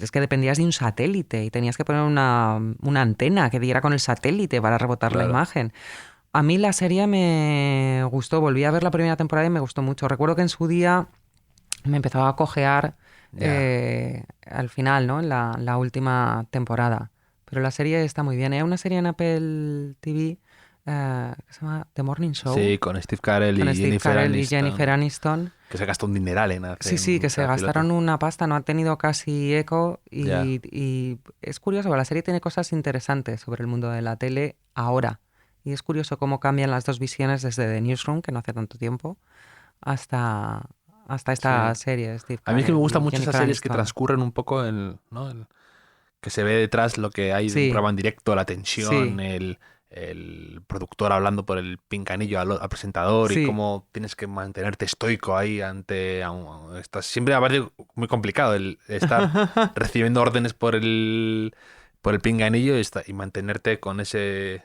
Es que dependías de un satélite y tenías que poner una antena que diera con el satélite para rebotar la Claro. imagen. A mí la serie me gustó, volví a ver la primera temporada y me gustó mucho. Recuerdo que en su día me empezaba a cojear al final, ¿no? En la última temporada. Pero la serie está muy bien. Hay una serie en Apple TV que se llama The Morning Show. Sí, con Steve Carell con y Steve Jennifer Carell y Aniston, Jennifer Aniston. que se gastó un dineral en hacer Sí, que se cada gastaron piloto. una pasta, no ha tenido casi eco Ya. y es curioso, porque la serie tiene cosas interesantes sobre el mundo de la tele ahora. Y es curioso cómo cambian las dos visiones desde The Newsroom, que no hace tanto tiempo, hasta esta Sí. serie de Steve A mí es que me Carell gustan y mucho esas Jennifer series que Aniston. transcurren un poco ¿no? Que se ve detrás lo que hay de un Sí. programa en directo, la tensión, Sí. el productor hablando por el pinganillo al presentador y Sí. cómo tienes que mantenerte estoico ahí ante... estás siempre me parece muy complicado el estar recibiendo órdenes por el pinganillo y mantenerte con ese...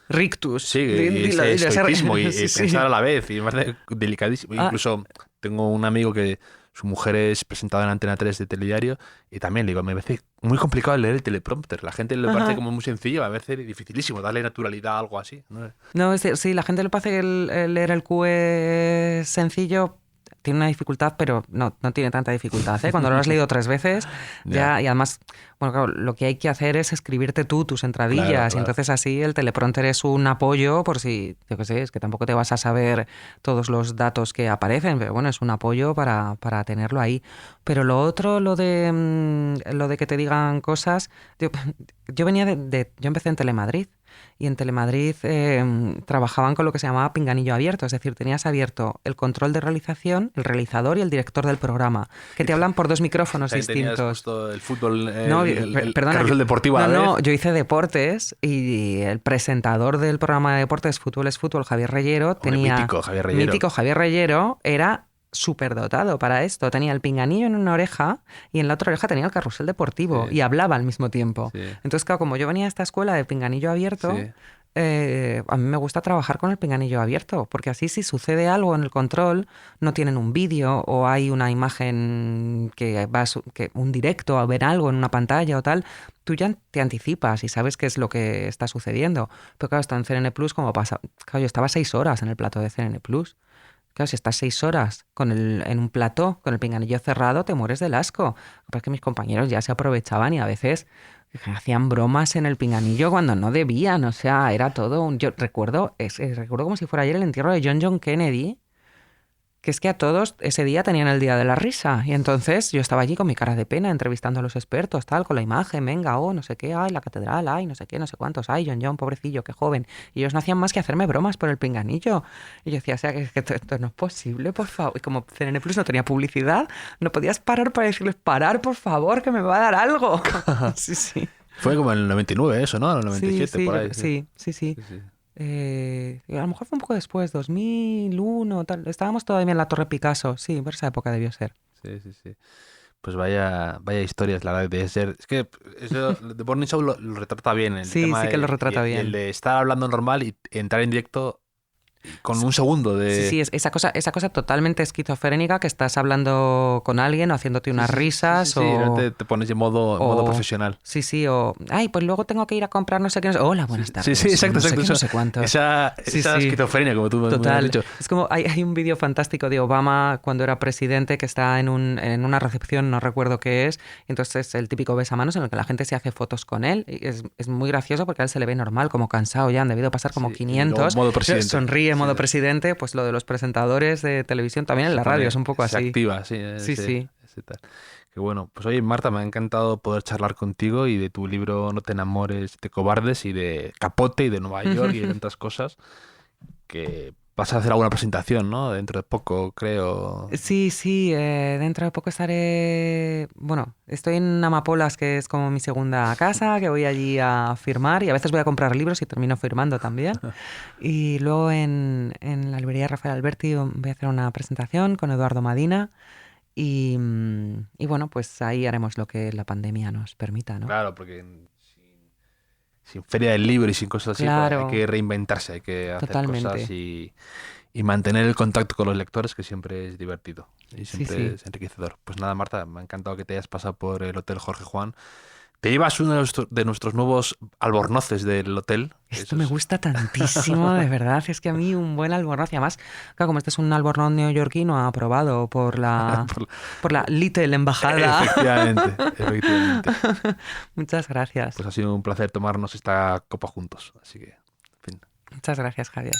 Rictus. Sí, y Dilo, ese estoicismo y sí, sí. pensar a la vez, y me parece delicadísimo. Ah. Incluso tengo un amigo que su mujer es presentadora en Antena 3 de telediario y también le digo, me parece muy complicado leer el teleprompter. La gente le parece Ajá. como muy sencillo, a veces dificilísimo darle naturalidad a algo así, ¿no? No, sí, la gente le parece que el leer el QE es sencillo. Tiene una dificultad, pero no tiene tanta dificultad, ¿eh? Cuando lo has leído 3 veces, ya, y además, bueno, claro, lo que hay que hacer es escribirte tú tus entradillas, Claro. y entonces así el teleprompter es un apoyo por si, yo qué sé, es que tampoco te vas a saber todos los datos que aparecen, pero bueno, es un apoyo para tenerlo ahí. Pero lo otro, lo de que te digan cosas, yo venía yo empecé en Telemadrid. Y en Telemadrid trabajaban con lo que se llamaba pinganillo abierto, es decir, tenías abierto el control de realización, el realizador y el director del programa, que te hablan por 2 micrófonos También tenías distintos. justo el fútbol, No, el perdona, carrusel deportivo a la no, vez. yo hice deportes y el presentador del programa de deportes Fútbol es Fútbol, Javier Reyero, Mítico Javier Reyero. mítico Javier Reyero, era superdotado para esto. Tenía el pinganillo en una oreja y en la otra oreja tenía el carrusel deportivo Sí. y hablaba al mismo tiempo. Sí. Entonces, claro, como yo venía a esta escuela de pinganillo abierto, Sí. a mí me gusta trabajar con el pinganillo abierto, porque así si sucede algo en el control, no tienen un vídeo o hay una imagen que un directo a ver algo en una pantalla o tal, tú ya te anticipas y sabes qué es lo que está sucediendo. Pero claro, está en CNN Plus, como pasa. Claro, yo estaba 6 horas en el plató de CNN Plus. Claro, si estás 6 horas en un plató con el pinganillo cerrado, te mueres del asco. Pero es que mis compañeros ya se aprovechaban y a veces hacían bromas en el pinganillo cuando no debían. O sea, era todo un... Yo recuerdo como si fuera ayer el entierro de John Kennedy, que es que a todos ese día tenían el día de la risa. Y entonces yo estaba allí con mi cara de pena, entrevistando a los expertos, tal, con la imagen, venga, no sé qué, ay, la catedral, ay, no sé qué, no sé cuántos, ay, John, pobrecillo, qué joven. Y ellos no hacían más que hacerme bromas por el pinganillo. Y yo decía, o sea, que esto no es posible, por favor. Y como CNN Plus no tenía publicidad, no podías parar para decirles, parar, por favor, que me va a dar algo. Sí, sí. Fue como en el 99 eso, ¿no? En el 97, Sí, por ahí. sí. Sí. A lo mejor fue un poco después, 2001, tal. Estábamos todavía en la Torre Picasso, sí, por esa época debió ser. Sí. Pues vaya historias, la verdad, de ser... Es que eso, The Morning Show lo retrata bien. El Sí, tema sí que lo retrata y bien. el de estar hablando normal y entrar en directo con un segundo de... Sí, esa cosa totalmente esquizofrénica que estás hablando con alguien o haciéndote unas risas Sí, o... te pones en modo profesional. Sí, o... Ay, pues luego tengo que ir a comprar no sé qué... Hola, buenas tardes. Sí, exacto. No sé qué, no sé cuánto. Esa esquizofrenia, como tú me has Total. dicho. Es como hay un vídeo fantástico de Obama cuando era presidente que está en una recepción, no recuerdo qué es, y entonces es el típico besamanos en el que la gente se hace fotos con él. Y es muy gracioso porque a él se le ve normal, como cansado ya, han debido pasar como Sí, 500. y luego modo presidente. Sonríe, modo presidente, pues lo de los presentadores de televisión también en la radio es un poco se así. activa, Sí. ese tal. Qué bueno. Pues oye, Marta, me ha encantado poder charlar contigo y de tu libro No te enamores de cobardes y de Capote y de Nueva York y de tantas cosas que vas a hacer alguna presentación, ¿no? Dentro de poco, creo. Sí, dentro de poco estaré... Bueno, estoy en Amapolas, que es como mi segunda casa, que voy allí a firmar y a veces voy a comprar libros y termino firmando también. Y luego en la librería Rafael Alberti voy a hacer una presentación con Eduardo Madina y bueno, pues ahí haremos lo que la pandemia nos permita, ¿no? Claro, porque sin feria del libro y sin cosas así, Claro. pues hay que reinventarse, hay que hacer Totalmente. cosas y mantener el contacto con los lectores, que siempre es divertido y siempre Sí. es enriquecedor. Pues nada, Marta, me ha encantado que te hayas pasado por el Hotel Jorge Juan. Te llevas uno de nuestros nuevos albornoces del hotel. Esto me gusta tantísimo, de verdad. Es que a mí un buen albornoz, y además, claro, como este es un albornoz neoyorquino aprobado por la Little Embajada. Efectivamente. Muchas gracias. Pues ha sido un placer tomarnos esta copa juntos. Así que, en fin. Muchas gracias, Javier.